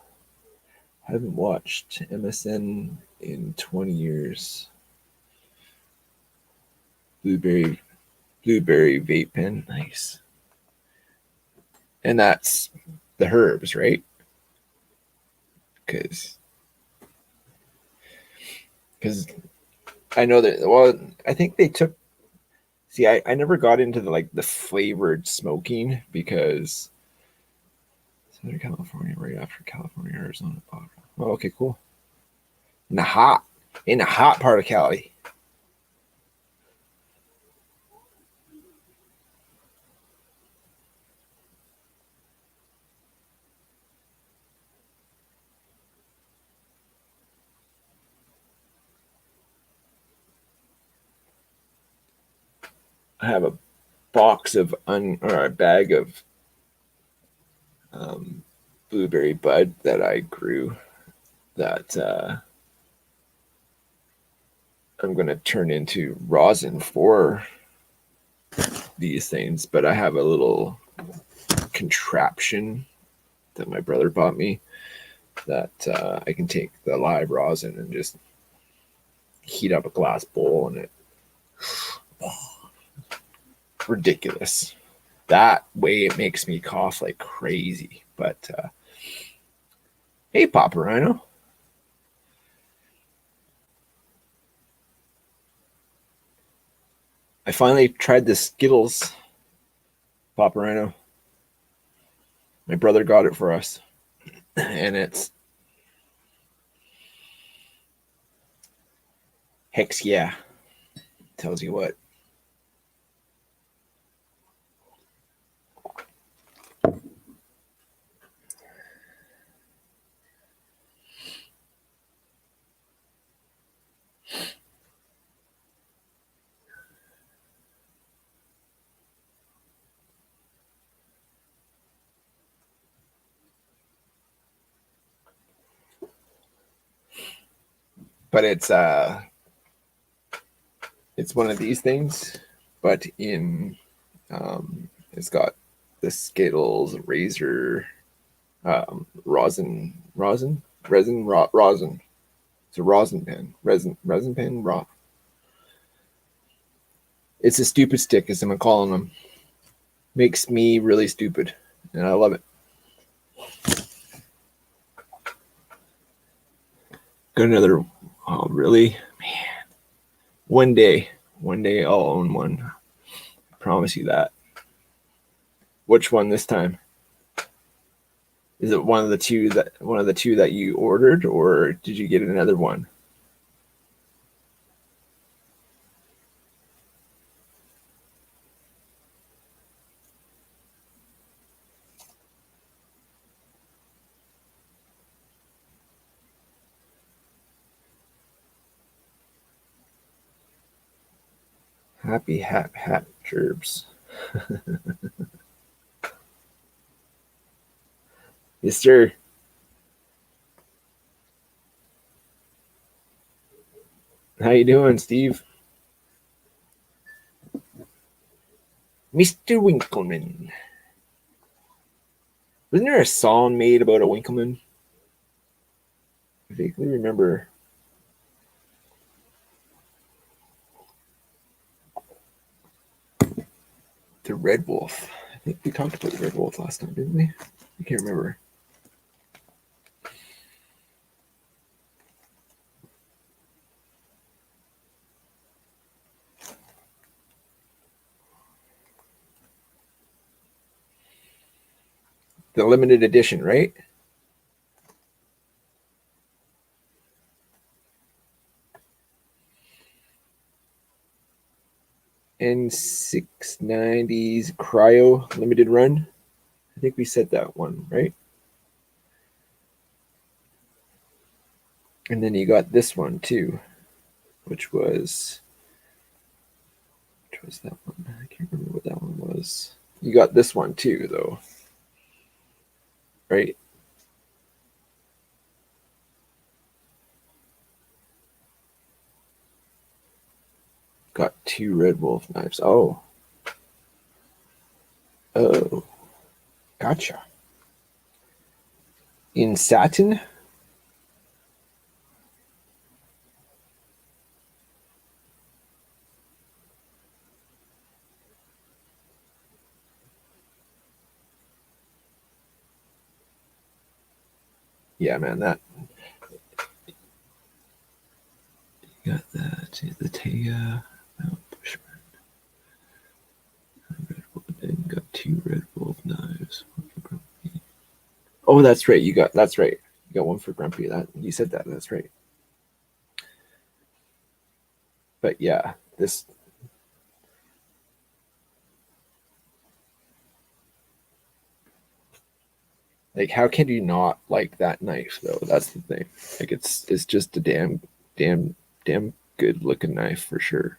I haven't watched MSN in 20 years. Blueberry vape pen. Nice. And that's the herbs, right? Because I know that, well, I think they took, see, I never got into the flavored smoking because Southern California, right after California, Arizona. Oh, okay, cool. In the hot part of Cali. I have a bag of blueberry bud that I grew that I'm going to turn into rosin for these things, but I have a little contraption that my brother bought me that I can take the live rosin and just heat up a glass bowl and it ridiculous. That way it makes me cough like crazy. But hey, Papa Rhino. I finally tried the Skittles, Papa Rhino. My brother got it for us. And it's hex yeah. Tells you what. But it's one of these things, but in it's got the Skittles razor rosin. It's a rosin pen. Resin pen raw. It's a stupid stick, as I'm calling them. Makes me really stupid, and I love it. Got another. Oh, really? Man. One day I'll own one. I promise you that. Which one this time? Is it one of the two that you ordered, or did you get another one? Happy hat gerbs. Yes, sir. How you doing, Steve? Mr. Winkleman. Wasn't there a song made about a Winkleman? I vaguely remember. The Red Wolf. I think we talked about the Red Wolf last time, didn't we? I can't remember. The limited edition, right? N690's Cryo limited run. I think we said that one, right? And then you got this one too, which was that one? I can't remember what that one was. You got this one too, though, right? Got two Red Wolf knives. Oh, gotcha. In satin. Yeah, man, that. You got that. The Taya Mount Bushman. And got two Red Wolf knives. Oh, that's right. That's right. You got one for Grumpy. That you said that. That's right. But yeah, this. Like, how can you not like that knife though? That's the thing. Like, it's just a damn good looking knife for sure.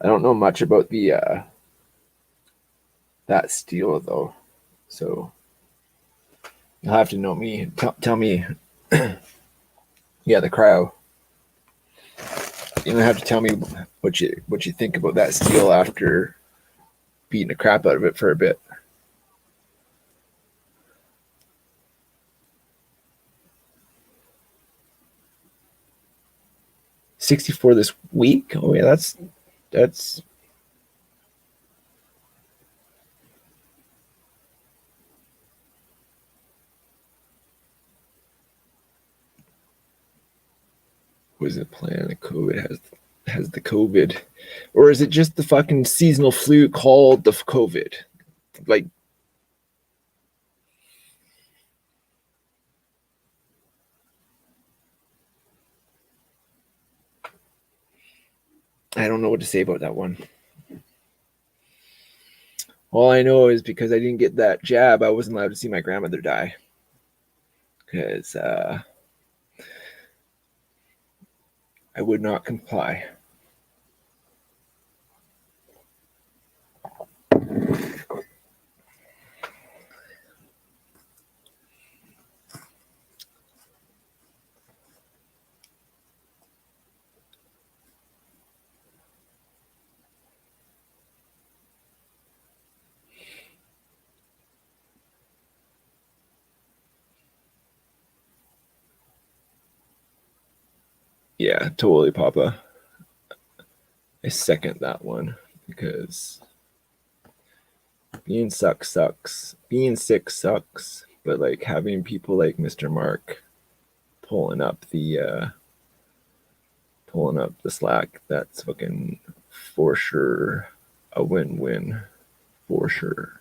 I don't know much about the that steel though, so you'll have to know me. Tell me, yeah, the cryo. You don't have to tell me what you think about that steel after beating the crap out of it for a bit. $64 this week. Oh yeah, that's. Was it plan the COVID has the COVID, or is it just the fucking seasonal flu called the COVID? Like, I don't know what to say about that one. All I know is because I didn't get that jab, I wasn't allowed to see my grandmother die. Because I would not comply. Yeah, totally, Papa. I second that one because being sucks. Being sick sucks. But like having people like Mr. Mark pulling up the slack, that's fucking for sure a win-win. For sure.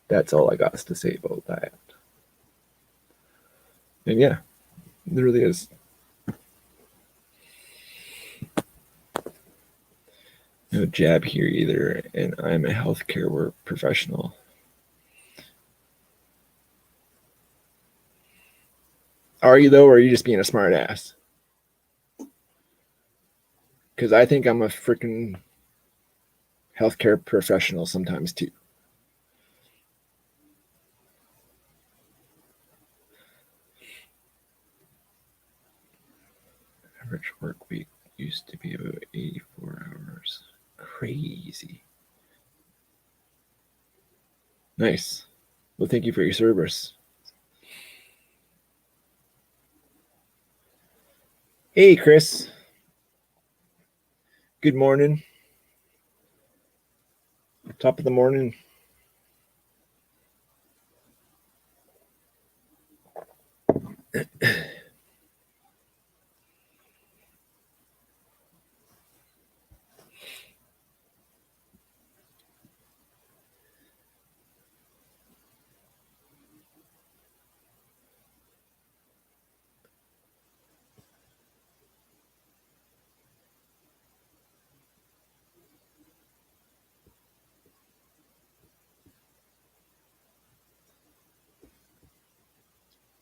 That's all I got to say about that. And yeah, there really is. No jab here either, and I'm a healthcare professional. Are you though, or are you just being a smart ass? Because I think I'm a freaking healthcare professional sometimes too. Average work week used to be about 84 hours. Crazy. Nice. Well, thank you for your service. Hey, Chris. Good morning. Top of the morning.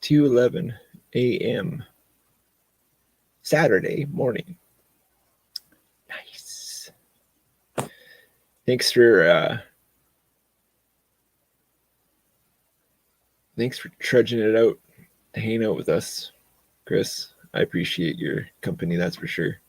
(2:11 a.m.) Saturday morning. Nice. Thanks for trudging it out, hanging out with us, Chris. I appreciate your company, that's for sure.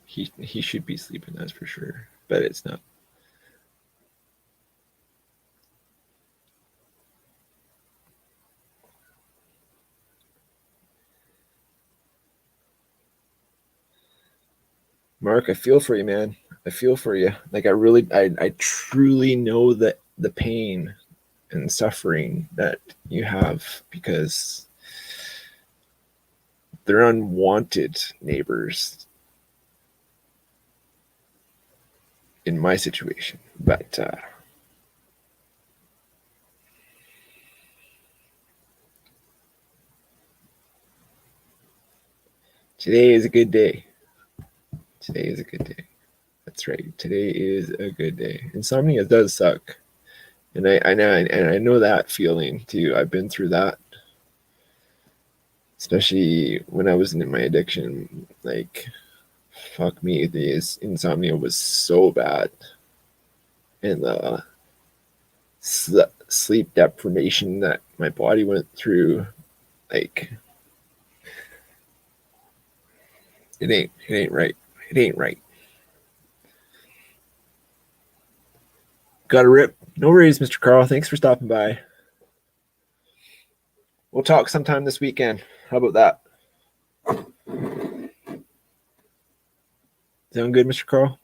He should be sleeping, that's for sure. But it's not. Mark, I feel for you, man. I feel for you. Like I truly know that the pain and suffering that you have because they're unwanted neighbors in my situation. But today is a good day. Today is a good day. That's right. Today is a good day. Insomnia does suck. And I know that feeling too. I've been through that. Especially when I was in my addiction. Like, fuck me, the insomnia was so bad. And the sleep deprivation that my body went through, like, it ain't right. It ain't right. Got a rip. No worries, Mr. Carl. Thanks for stopping by. We'll talk sometime this weekend. How about that? Sound good, Mr. Carl?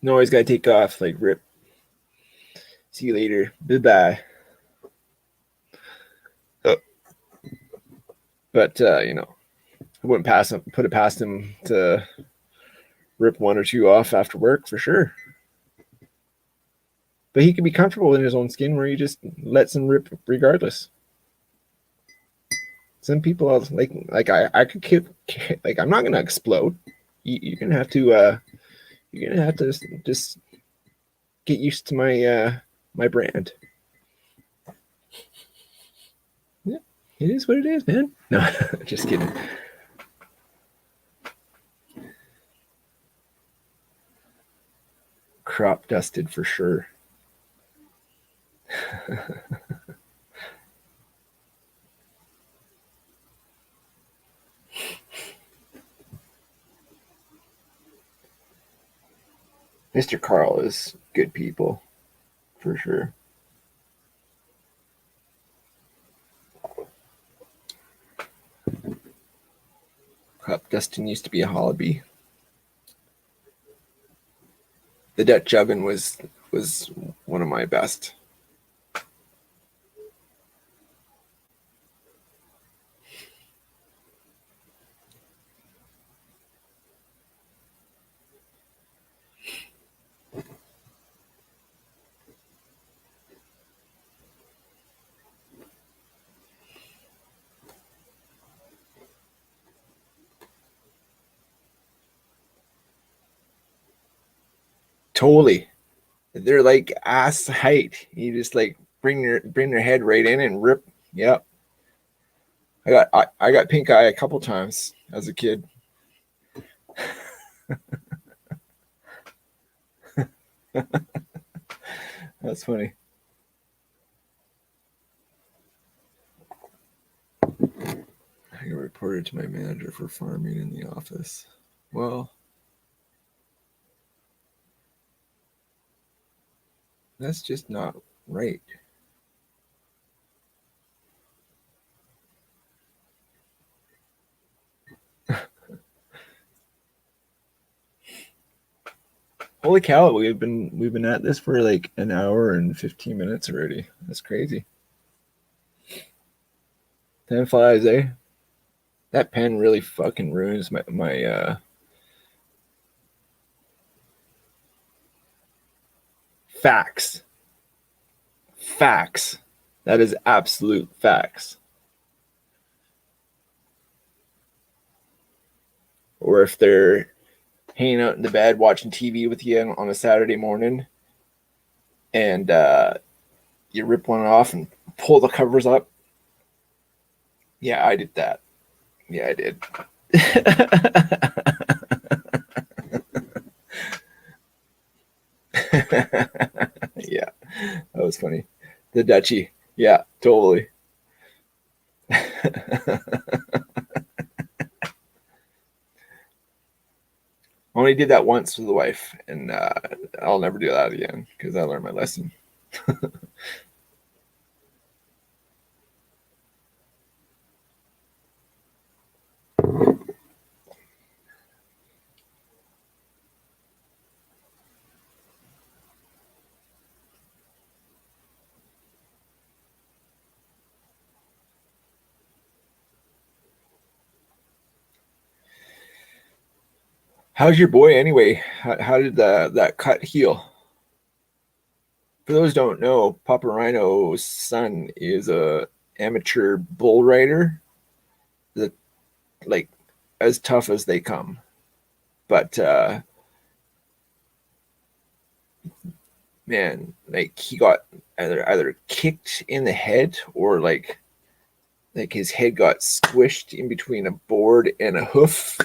No, always gotta take off. Like, rip. See you later. Bye-bye. But you know, I wouldn't put it past him to rip one or two off after work for sure. But he can be comfortable in his own skin where he just lets him rip regardless. Some people are like I could keep, like, I'm not gonna explode. You're gonna have to just get used to my brand. Yeah, it is what it is, man. No, just kidding. Crop dusted for sure. Mr. Carl is good people for sure. Crop dusting used to be a hobby. The Dutch oven was one of my best. Totally. They're like ass height. You just like bring your head right in and rip. Yep. I got pink eye a couple times as a kid. That's funny. I got reported to my manager for farming in the office. Well, that's just not right. Holy cow, we've been at this for like an hour and 15 minutes already. That's crazy. Time flies, eh? That pen really fucking ruins my facts. Facts. That is absolute facts. Or if they're hanging out in the bed watching TV with you on a Saturday morning and you rip one off and pull the covers up. Yeah, I did that. Yeah, I did. Yeah, that was funny. The Dutchie. Yeah, totally. Only did that once with the wife, and I'll never do that again because I learned my lesson. How's your boy anyway? How did that cut heal? for those who don't know, Papa Rhino's son is a amateur bull rider that like as tough as they come. But man, like he got either kicked in the head or like his head got squished in between a board and a hoof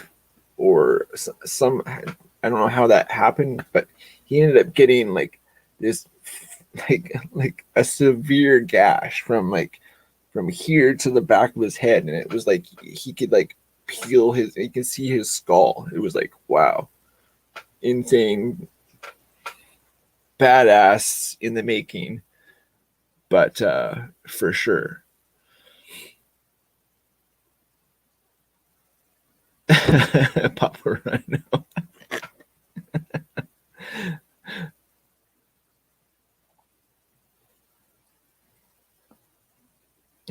or some I don't know how that happened, but he ended up getting like this like a severe gash from here to the back of his head, and it was like he could like peel his, you can see his skull. It was like, wow, insane, badass in the making, but for sure. Papa Rhino.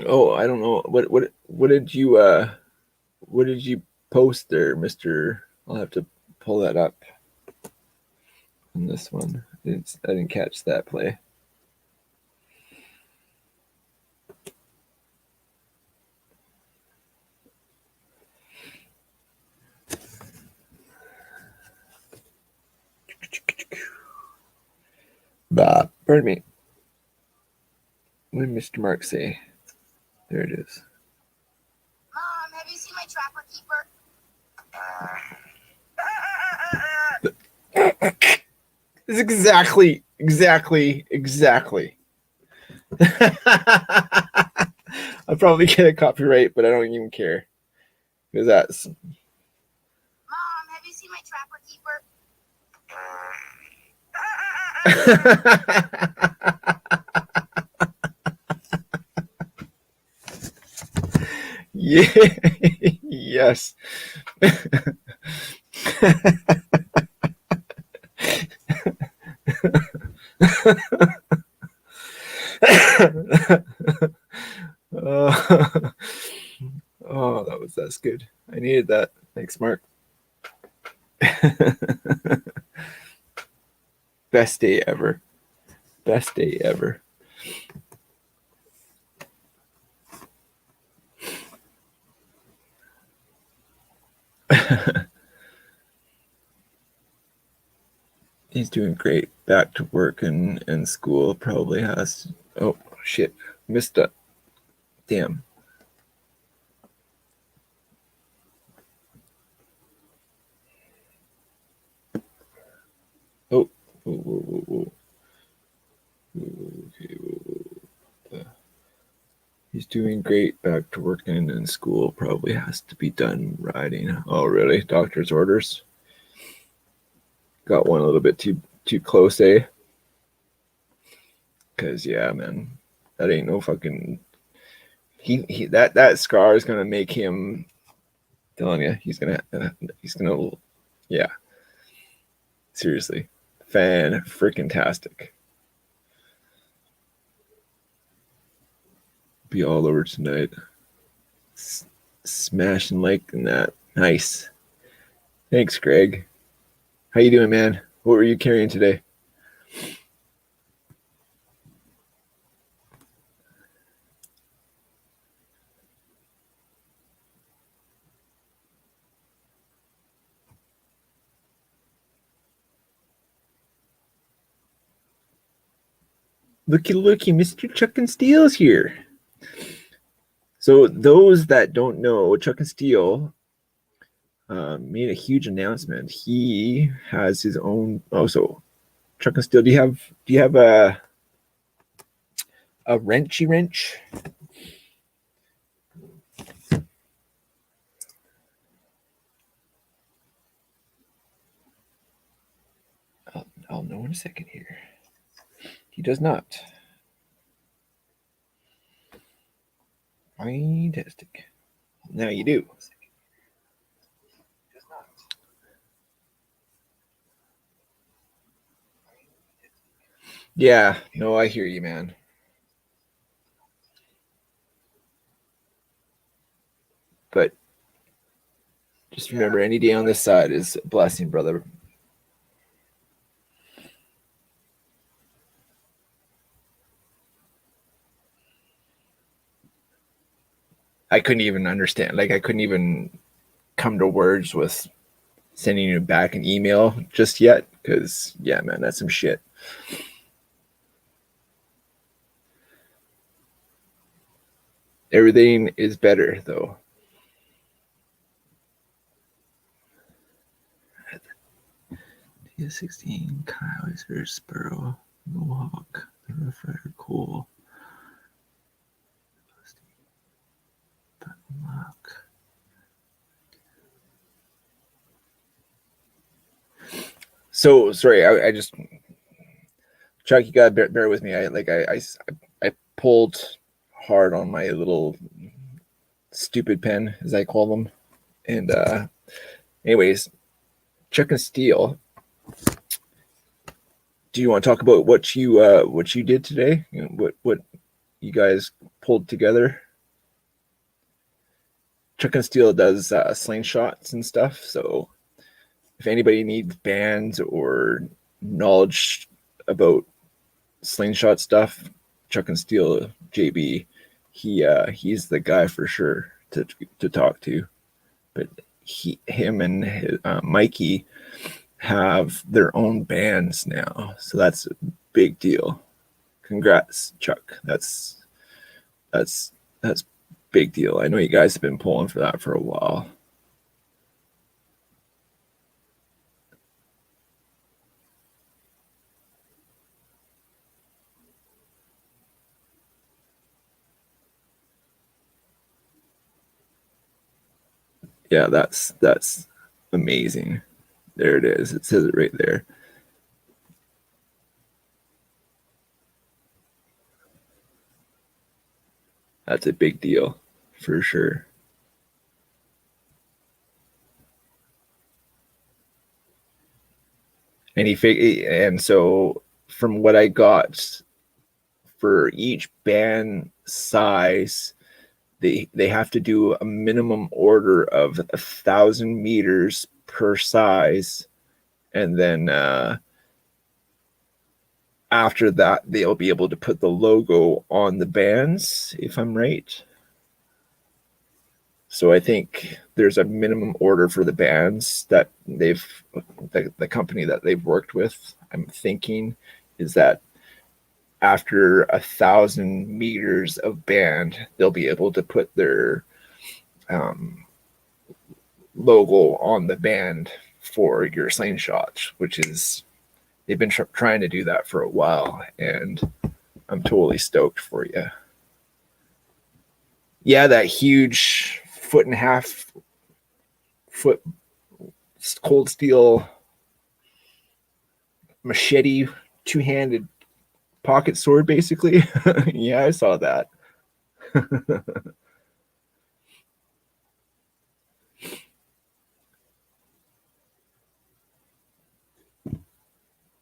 Oh, I don't know what did you post there, Mister? I'll have to pull that up on this one. I didn't catch that play. Pardon me. What did Mr. Mark say? There it is. Mom, have you seen my trapper keeper? It's exactly. I'll probably get a copyright, but I don't even care. Because that's. Mom, have you seen my trapper keeper? Yeah. Yes. Oh, that's good. I needed that. Thanks, Mark. Best day ever. Best day ever. He's doing great. Back to work and school. Probably has. Oh, shit. Missed it. Damn. Oh. Whoa. Okay. Whoa. He's doing great. Back to working and school. Probably has to be done riding. Oh, really? Doctor's orders? Got one a little bit too close, eh? Because, yeah, man. That ain't no fucking... He that scar is gonna make him, telling you, he's gonna yeah, seriously, fan freaking tastic. Be all over tonight. Smashing like that. Nice. Thanks, Greg. How you doing, man? What were you carrying today? Looky, Mr. Chuck and Steele's here. So those that don't know, Chuck and Steele made a huge announcement. He has his own. Oh, so Chuck and Steele, do you have a wrenchy wrench? I'll know in a second here. He does not. Fantastic. Now you do. Yeah, no, I hear you, man. But just remember, any day on this side is a blessing, brother. I couldn't even understand. Like I couldn't even come to words with sending you back an email just yet. Because yeah, man, that's some shit. Everything is better though. T16, Kaiser, Sparrow, Mohawk, the Rough Rider, Cool. Lock. So sorry, I just Chuck, you gotta bear with me. I pulled hard on my little stupid pen, as I call them, and anyways, Chuck and Steel. Do you want to talk about what you did today? You know, what you guys pulled together? Chuck and Steel does slingshots and stuff. So if anybody needs bands or knowledge about slingshot stuff, Chuck and Steel JB, he's the guy for sure to talk to. But him and Mikey have their own bands now, so that's a big deal. Congrats, Chuck. That's big deal. I know you guys have been pulling for that for a while. Yeah, that's amazing. There it is. It says it right there. That's a big deal for sure. And so from what I got for each band size, they have to do a minimum order of 1,000 meters per size, and then after that they'll be able to put the logo on the bands, if I'm right. So I think there's a minimum order for the bands that the company that they've worked with, I'm thinking, is that after 1,000 meters of band, they'll be able to put their logo on the band for your slingshot, which is, they've been trying to do that for a while, and I'm totally stoked for you. Yeah, that huge 1.5 foot cold steel machete, two-handed pocket sword, basically. Yeah, I saw that.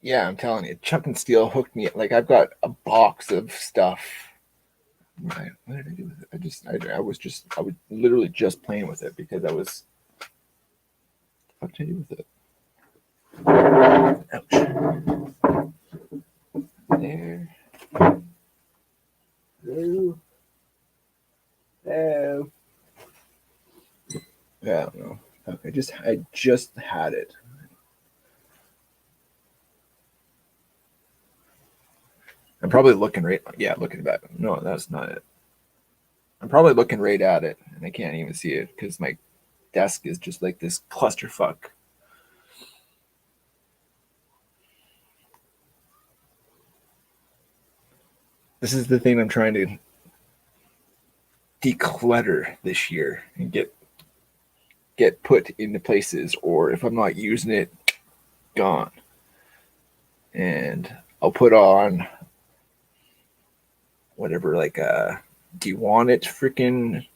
Yeah, I'm telling you, Chuck and Steel hooked me. Like, I've got a box of stuff. What did I do with it? I was literally just playing with it because I was. What did I do with it? Ouch. There. Hello. Hello. Yeah, I don't know. Okay, I just had it. I'm probably looking right. Yeah, looking back. No, that's not it. I'm probably looking right at it, and I can't even see it because my desk is just like this clusterfuck. This is the thing I'm trying to declutter this year and get put into places, or if I'm not using it, gone. And I'll put on whatever, like do you want it? Freaking,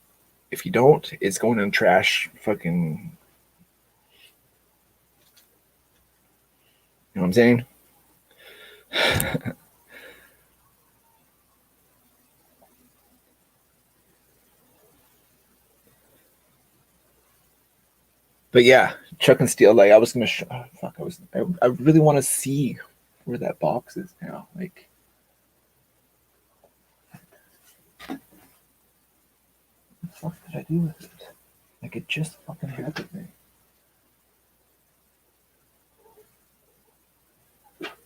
if you don't, it's going in trash. Fucking, you know what I'm saying? But yeah, Chuck and Steel. Like, I was gonna I really want to see where that box is now. Like, fuck did I do with it? Like it just fucking had with me.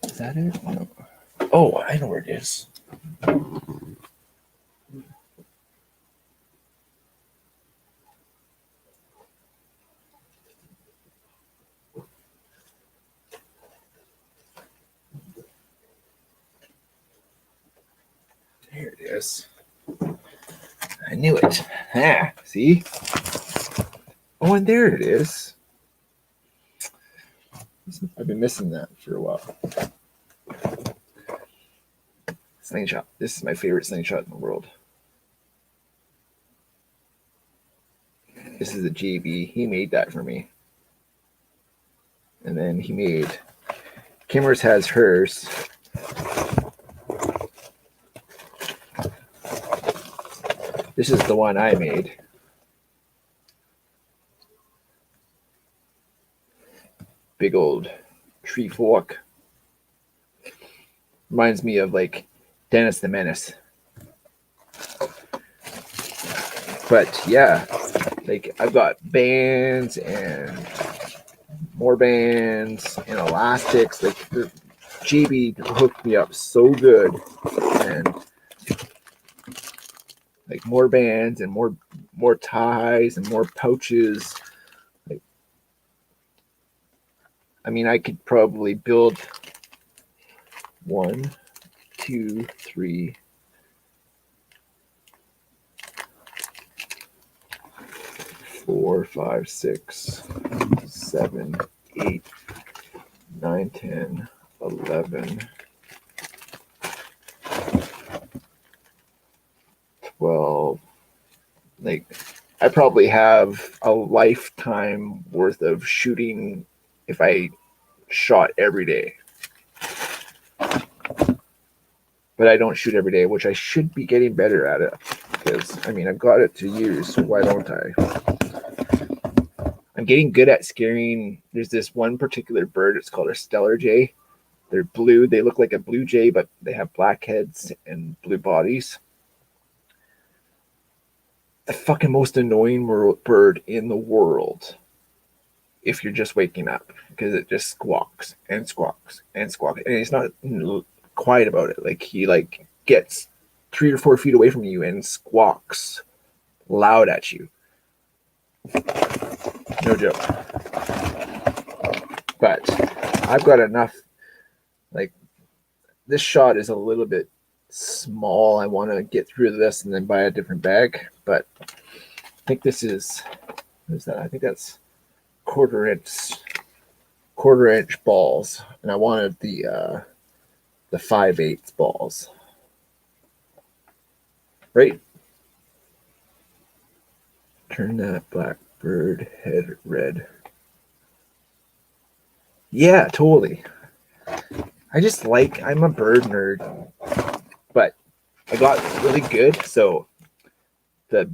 Is that it? No. Oh, I know where it is. Here it is. I knew it. Ah, see? Oh, and there it is. I've been missing that for a while. Slingshot. This is my favorite slingshot in the world. This is a JB. He made that for me. And then he made... Kimmers has hers. This is the one I made. Big old tree fork. Reminds me of like Dennis the Menace. But yeah, like I've got bands and more bands and elastics. Like the GB hooked me up so good, and like more bands and more ties and more pouches. Like, I mean, I could probably build 1, 2, 3, 4, 5, 6, 7, 8, 9, 10, 11, 12. Like, I probably have a lifetime worth of shooting if I shot every day. But I don't shoot every day, which I should be getting better at it. Because, I mean, I've got it to use, so why don't I? I'm getting good at scaring. There's this one particular bird. It's called a stellar jay. They're blue. They look like a blue jay, but they have black heads and blue bodies. The fucking most annoying bird in the world if you're just waking up, because it just squawks and squawks and squawks. And he's not quiet about it. Like he like gets 3 or 4 feet away from you and squawks loud at you. No joke. But I've got enough. Like this shot is a little bit small. I want to get through this and then buy a different bag. But I think this is, what is that? I think that's quarter inch balls, and I wanted the 5/8 balls. Right? Turn that blackbird head red. Yeah, totally. I just like, I'm a bird nerd, but I got really good. So the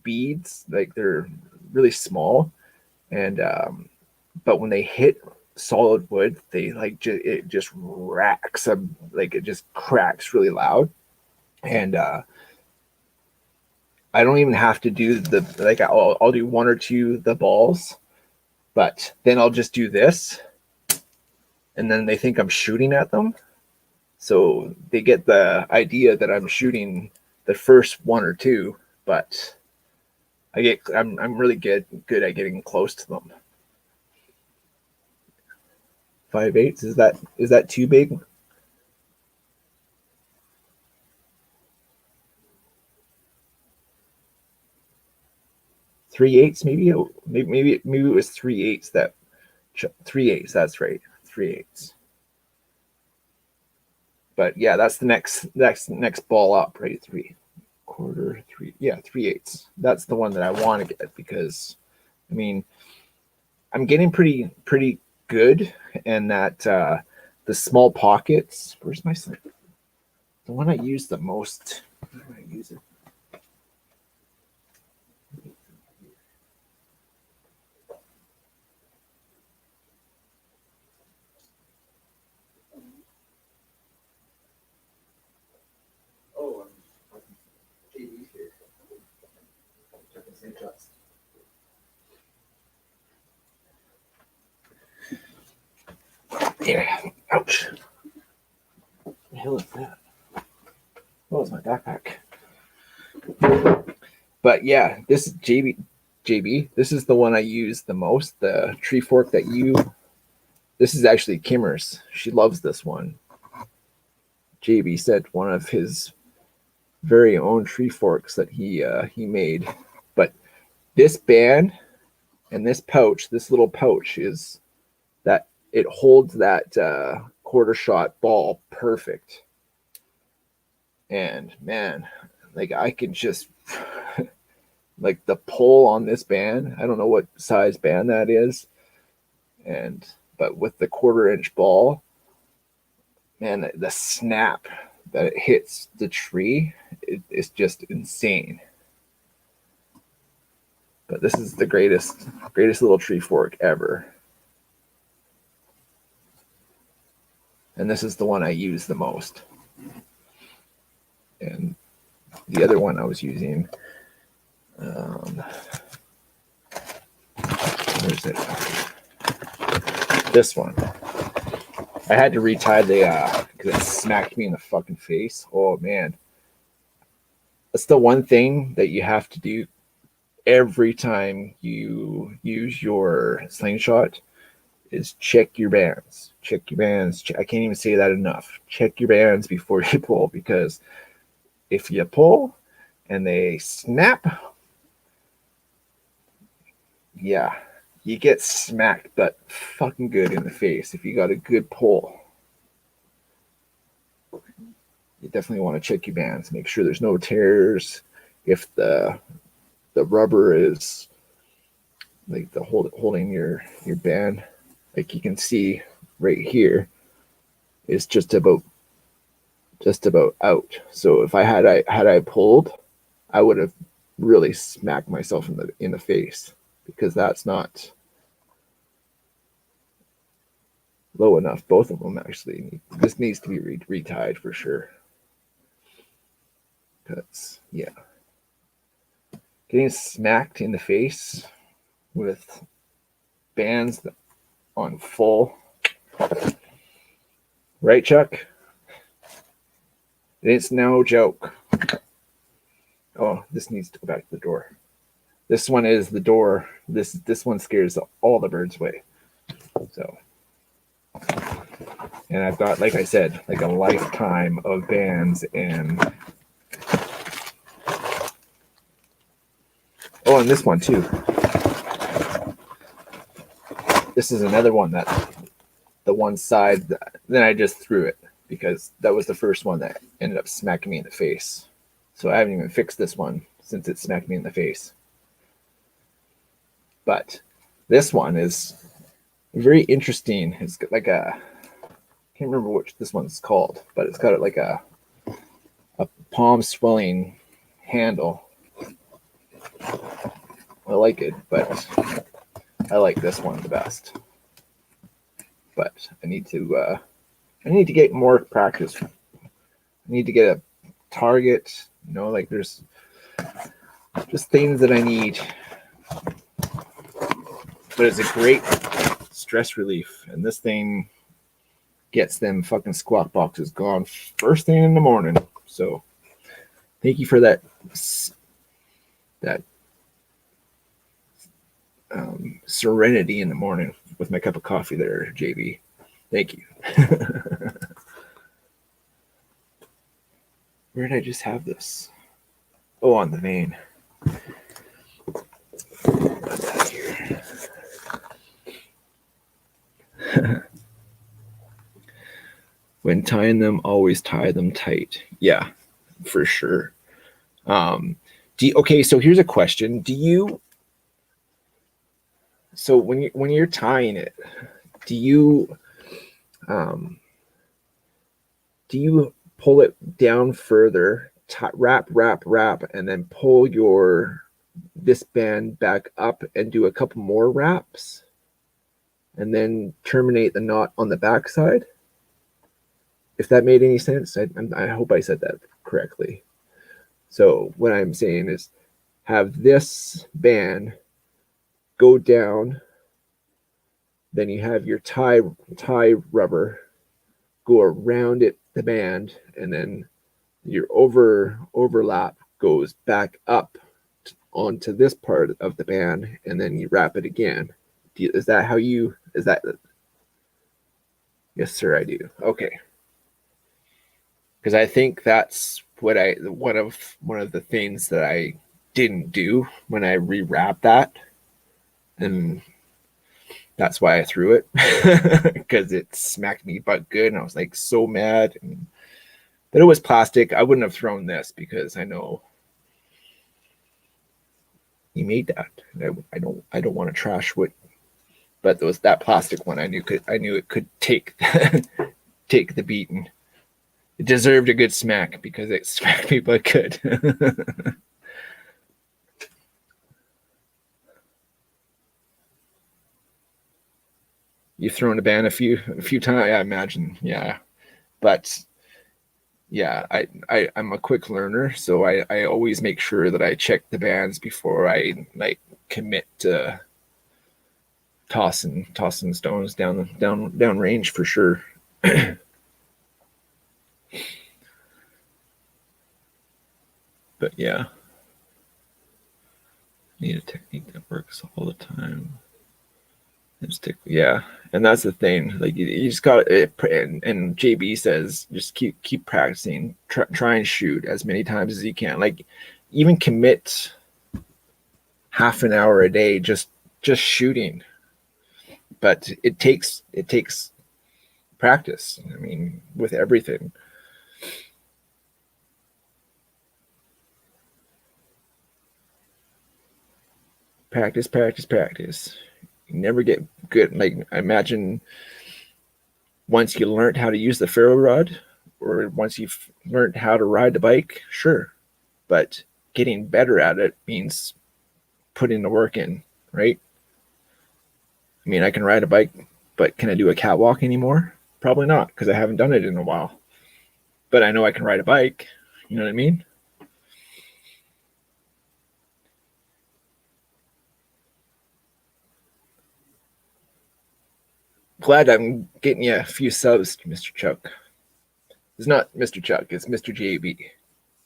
beads, like they're really small, and but when they hit solid wood, they like it just racks them, like it just cracks really loud. And I don't even have to do the like I'll do 1 or 2 the balls, but then I'll just do this, and then they think I'm shooting at them, so they get the idea that I'm shooting the first 1 or 2, but I'm really good at getting close to them. 5/8, is that too big? Three eighths, maybe it was 3/8 that 3/8. That's right, 3/8. But yeah, that's the next ball up, right? 3/4, 3, yeah, 3/8. That's the one that I want to get, because I mean I'm getting pretty good, and that the small pockets. Where's my slip? The one I use the most. Where do I use it? Oh, JB's here. There. Ouch. What the hell is that? Oh, it's my backpack. But yeah, this is JB. This is the one I use the most. The tree fork that you. This is actually Kimmer's. She loves this one. JB said one of his very own tree forks that he made. But this band and this pouch, this little pouch, is that it holds that quarter shot ball perfect. And man, like I can just like the pull on this band. I don't know what size band that is, but with the 1/4-inch ball, man, the snap that it hits the tree is just insane. But this is the greatest little tree fork ever. And this is the one I use the most. And the other one I was using, where's it? This one. I had to retie because it smacked me in the fucking face. Oh man. That's the one thing that you have to do every time you use your slingshot is check your bands. Check your bands. I can't even say that enough. Check your bands before you pull, because if you pull and they snap, yeah, you get smacked but fucking good in the face if you got a good pull. You definitely want to check your bands. Make sure there's no tears. If the rubber is like the holding your band, like you can see right here, is just about out. So if I had pulled, I would have really smacked myself in the face, because that's not low enough. Both of them actually this needs to be retied for sure. Because yeah, getting smacked in the face with bands on full, right, Chuck? It's no joke. Oh, this needs to go back to the door. This one is the door. This one scares all the birds away. So, and I've got, like I said, like a lifetime of bands. And oh, and this one too. This is another one that the one side, then I just threw it because that was the first one that ended up smacking me in the face. So I haven't even fixed this one since it smacked me in the face. But this one is very interesting. It's got like a, I can't remember which this one's called, but it's got like a palm swelling handle. I like it, but I like this one the best. But I need to get more practice. I need to get a target. You know, like there's just things that I need. But it's a great stress relief, and this thing gets them fucking squawk boxes gone first thing in the morning. So thank you for that serenity in the morning with my cup of coffee there, JB. Thank you. Where did I just have this? Oh, on the vein. Put that here. When tying them, always tie them tight. Yeah, for sure. Okay, so here's a question. So when you're tying it, do you pull it down further, wrap, and then pull this band back up and do a couple more wraps, and then terminate the knot on the back side? If that made any sense, I hope I said that correctly. So what I'm saying is have this band go down, then you have your tie rubber go around it, the band, and then your overlap goes back up onto this part of the band, and then you wrap it again. Is that how you? Is that? Yes, sir, I do. Okay, because I think that's what one of the things that I didn't do when I rewrapped that, and that's why I threw it, because it smacked me butt good, and I was like so mad. But it was plastic. I wouldn't have thrown this because I know he made that. I don't want to trash what, but that plastic one. I knew it could take take the beating. It deserved a good smack because it smacked me butt good. You've thrown a band a few times, I imagine. Yeah, but yeah, I'm a quick learner, so I always make sure that I check the bands before I like commit to tossing stones down range for sure. But yeah, need a technique that works all the time. Yeah, and that's the thing. Like you just got it, and JB says just keep practicing. Try and shoot as many times as you can. Like even commit half an hour a day just shooting. But it takes practice. I mean, with everything. Practice. You never get good. Like I imagine once you learned how to use the ferro rod, or once you've learned how to ride the bike, sure. But getting better at it means putting the work in, right? I mean, I can ride a bike, but can I do a catwalk anymore? Probably not, because I haven't done it in a while. But I know I can ride a bike. You know what I mean? Glad I'm getting you a few subs, Mr. Chuck. It's not Mr. Chuck, it's Mr. JB.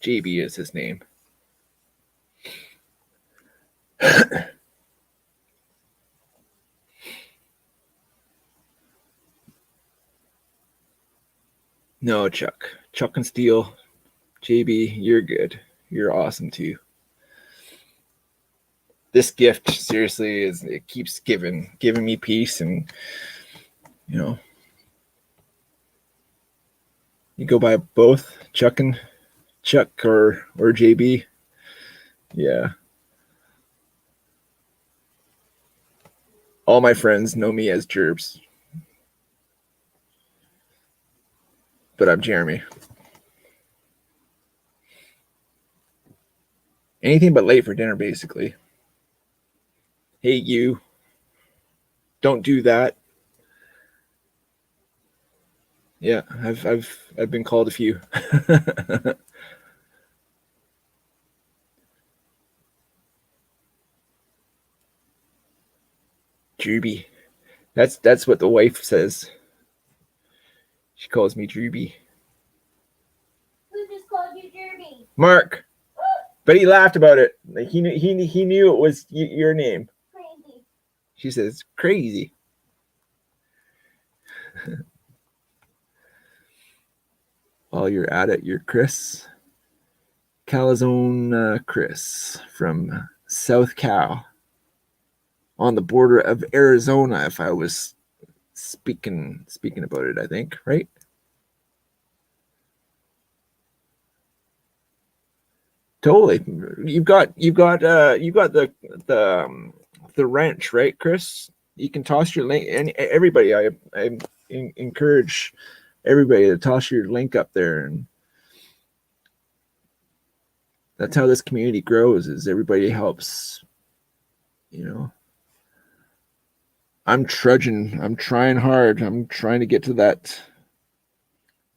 JB is his name. No, Chuck. Chuck and Steel. JB, you're good. You're awesome too. This gift seriously it keeps giving me peace, and you know, you go by both Chuck or JB. Yeah. All my friends know me as Gerbs. But I'm Jeremy. Anything but late for dinner, basically. Hey, you. Don't do that. Yeah, I've been called a few. Drooby. That's what the wife says. She calls me Drooby. Who just called you Derby? Mark. But he laughed about it. Like he knew it was your name. Crazy. She says crazy. While you're at it, you're Chris Calzone, Chris from South Cal, on the border of Arizona. If I was speaking about it, I think, right? Totally. You've got the wrench, right, Chris? You can toss your link, and everybody. I encourage everybody to toss your link up there, and that's how this community grows. Is everybody helps. You know, I'm trudging. I'm trying hard. I'm trying to get to that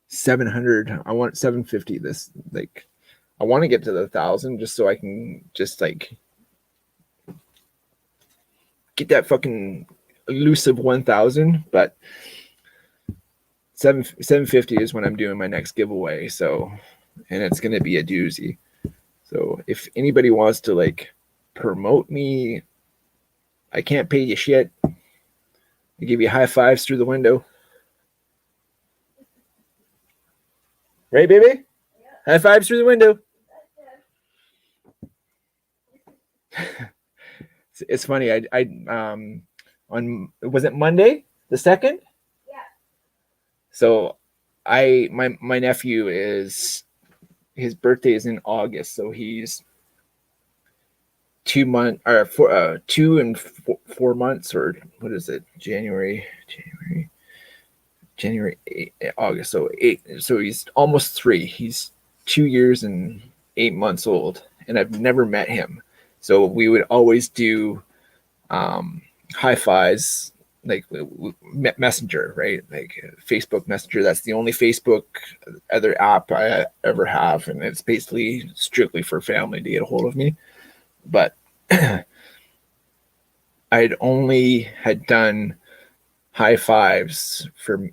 700. I want 750. I want to get to the 1,000 just so I can just like get that fucking elusive 1,000, but 750 is when I'm doing my next giveaway. So, and it's going to be a doozy. So if anybody wants to like promote me, I can't pay you shit. I give you high fives through the window. Right, baby? Yeah. High fives through the window. It's funny. I on, was it Monday the 2nd? Yeah. So my nephew is, his birthday is in August, so he's 2 months or 2 and 4 months, or what is it? January, 8, August. So 8. So he's almost 3. He's 2 years and 8 months old, and I've never met him. So we would always do high fives, like Messenger, right? Like Facebook Messenger. That's the only Facebook other app I ever have, and it's basically strictly for family to get a hold of me. But I'd only had done high fives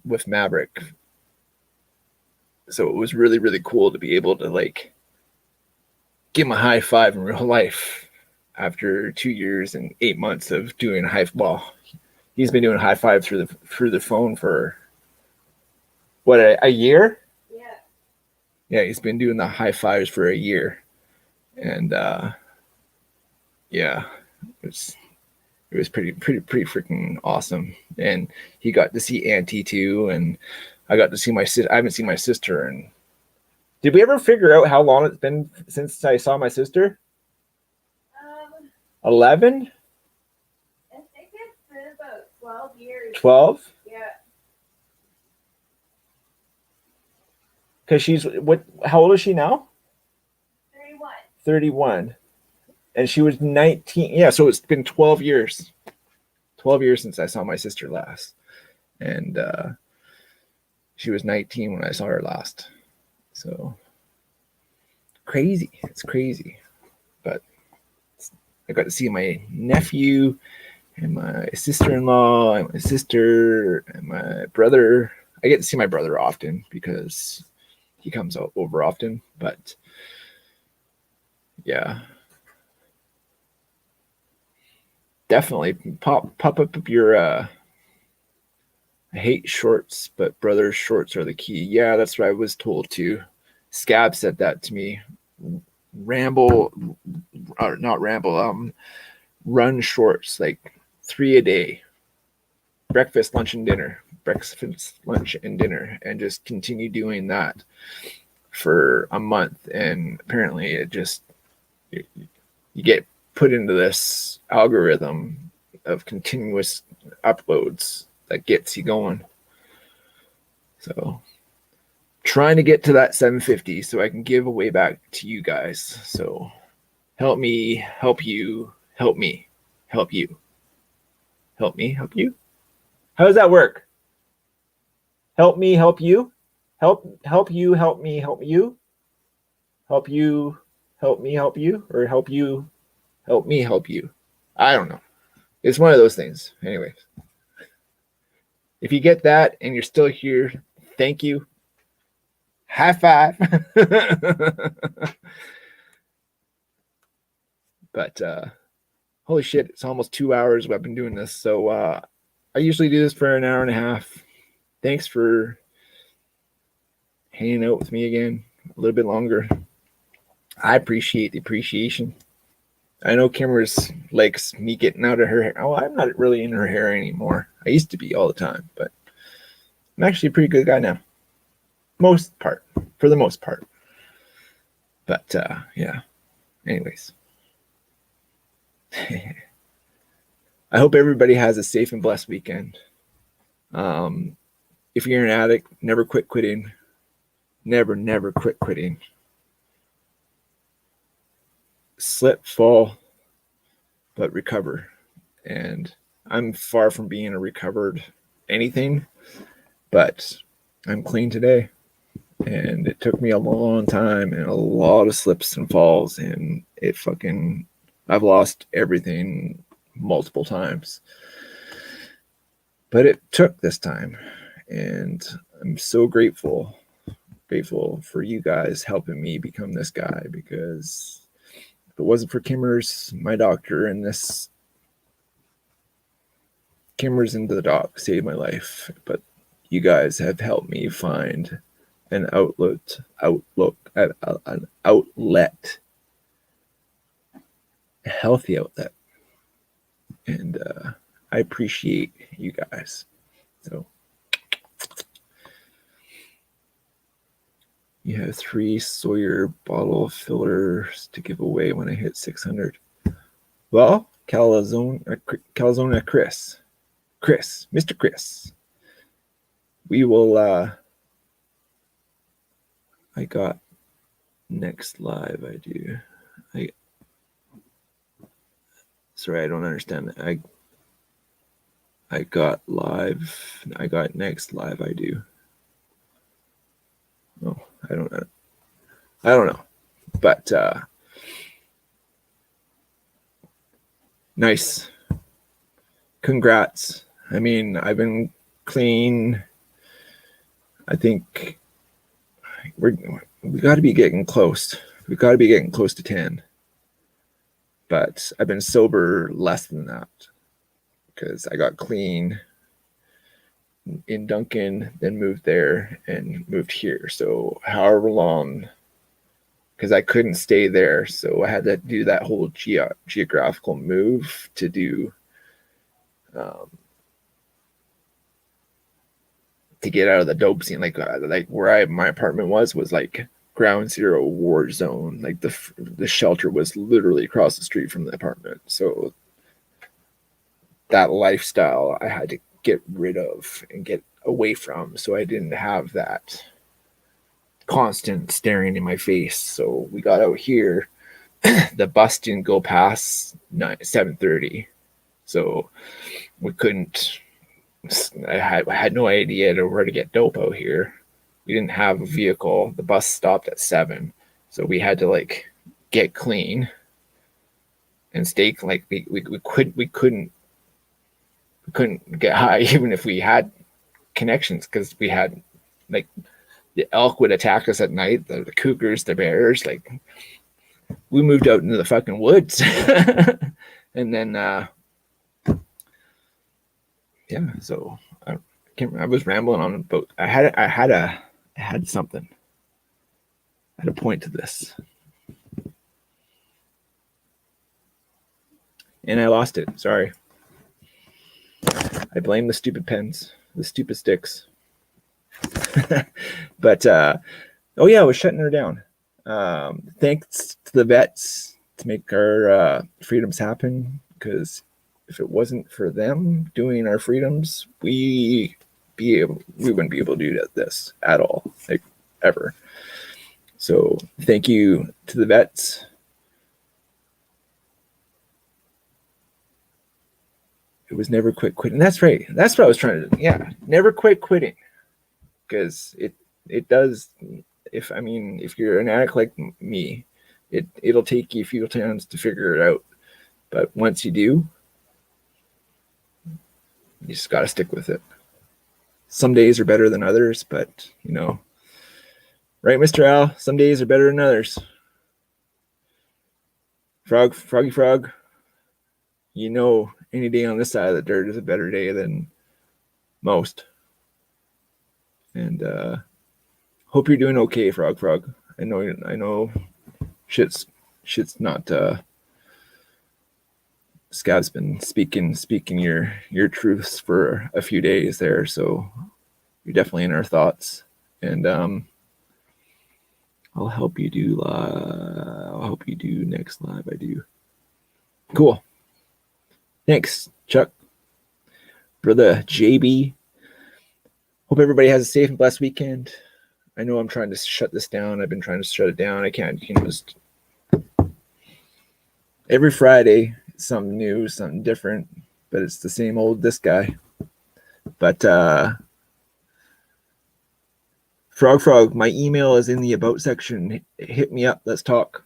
with Maverick, so it was really, really cool to be able to like give him a high five in real life after 2 years and 8 months of doing he's been doing high five through the phone for what, a year? Yeah. Yeah, he's been doing the high fives for a year, and yeah, it was pretty freaking awesome. And he got to see Auntie too, and I got to see my sister. I haven't seen my sister, and did we ever figure out how long it's been since I saw my sister? 11? I think it's been about 12 years. 12? Yeah. Because she's what? How old is she now? 31. 31, and she was 19. Yeah, so it's been 12 years. 12 years since I saw my sister last, and she was 19 when I saw her last. So crazy. It's crazy, but I got to see my nephew and my sister-in-law and my sister and my brother. I get to see my brother often because he comes over often, but yeah, definitely pop up your I hate shorts, but brother's shorts are the key. Yeah, that's what I was told too. Scab said that to me. Run shorts, like 3 a day, breakfast, lunch, and dinner, and just continue doing that for a month. And apparently it just, you get put into this algorithm of continuous uploads that gets you going. So trying to get to that 750 so I can give away back to you guys. So help me, help you, help me, help you. Help me, help you. How does that work? Help me, help you. Help you, help me, help you. Help you, help me, help you, or help you, help me, help you. I don't know. It's one of those things. Anyways, if you get that and you're still here, thank you. High five. But holy shit, it's almost 2 hours I've been doing this. So I usually do this for an hour and a half. Thanks for hanging out with me again a little bit longer. I appreciate the appreciation. I know Kimmer's likes me getting out of her hair. Oh, I'm not really in her hair anymore. I used to be all the time, but I'm actually a pretty good guy now. For the most part. But yeah. Anyways. I hope everybody has a safe and blessed weekend. If you're an addict, never quit quitting. Never quit quitting. Slip, fall, but recover. And I'm far from being a recovered anything, but I'm clean today. And it took me a long time and a lot of slips and falls, and I've lost everything multiple times. but it took this time, and I'm so grateful for you guys helping me become this guy, because if it wasn't for Kimmers, my doctor, and this Kimmers into the doc saved my life, but you guys have helped me find an outlet, a healthy outlet, and I appreciate you guys. So you have 3 Sawyer bottle fillers to give away when I hit 600. Well, Calzona Chris, Mr. Chris, we will. I got next live. I do. Sorry, I don't understand that. I got live. I got next live. I do. Oh, I don't know. But nice. Congrats. I mean, I've been clean. I think we got to be getting close. We got to be getting close to 10. But I've been sober less than that, because I got clean in Duncan, then moved there and moved here. So however long, because I couldn't stay there, so I had to do that whole geographical move to do to get out of the dope scene. Like where my apartment was like ground zero war zone. Like the shelter was literally across the street from the apartment. So that lifestyle I had to get rid of and get away from, so I didn't have that constant staring in my face. So we got out here. The bus didn't go past 7:30, so we couldn't. I had no idea where to get dope out here. We didn't have a vehicle. The bus stopped at 7, so we had to like get clean and stay. Like we couldn't get high even if we had connections, because we had like the elk would attack us at night, the cougars, the bears. Like we moved out into the fucking woods. And then yeah, so I was rambling on about. I had something. I had a point to this, and I lost it. Sorry. I blame the stupid pens, the stupid sticks. But oh yeah, I was shutting her down. Thanks to the vets to make our freedoms happen, because if it wasn't for them doing our freedoms, we wouldn't be able to do this at all, like ever. So thank you to the vets. It was never quit quitting. That's right. That's what I was trying to do. Yeah, never quit quitting, because it does. If you're an addict like me, it'll take you a few times to figure it out, but once you do, you just got to stick with it. Some days are better than others, but right, Mr. Al? Some days are better than others. Froggy Frog, any day on this side of the dirt is a better day than most. And hope you're doing okay, Frog. I know shit's not Scab's been speaking your truths for a few days there, so you're definitely in our thoughts. And I'll help you do next live. I do. Cool. Thanks, Chuck. Brother JB. Hope everybody has a safe and blessed weekend. I know I'm trying to shut this down. I've been trying to shut it down. I can't, just every Friday, something new, something different, but it's the same old this guy. But Frog, my email is in the about section. Hit me up. Let's talk.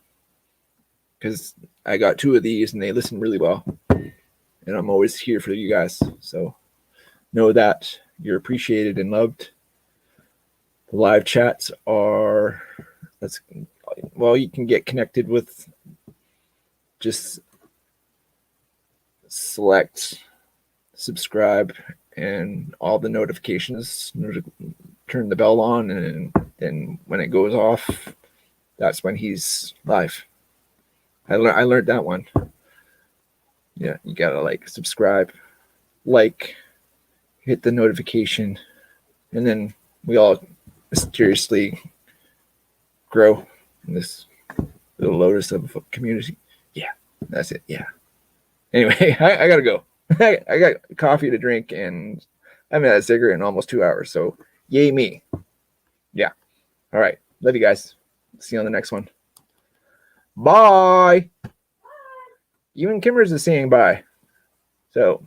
Because I got 2 of these and they listen really well. And I'm always here for you guys. So know that you're appreciated and loved. The live chats are, you can get connected with, just select subscribe and all the notifications, turn the bell on, and then when it goes off, that's when he's live. I learned that one. Yeah, you gotta subscribe, hit the notification, and then we all mysteriously grow in this little lotus of a community. Yeah, that's it. Yeah. Anyway, I gotta go. I got coffee to drink, and I haven't had a cigarette in almost 2 hours. So yay me. Yeah. All right. Love you guys. See you on the next one. Bye. Even Kimmers is saying bye. So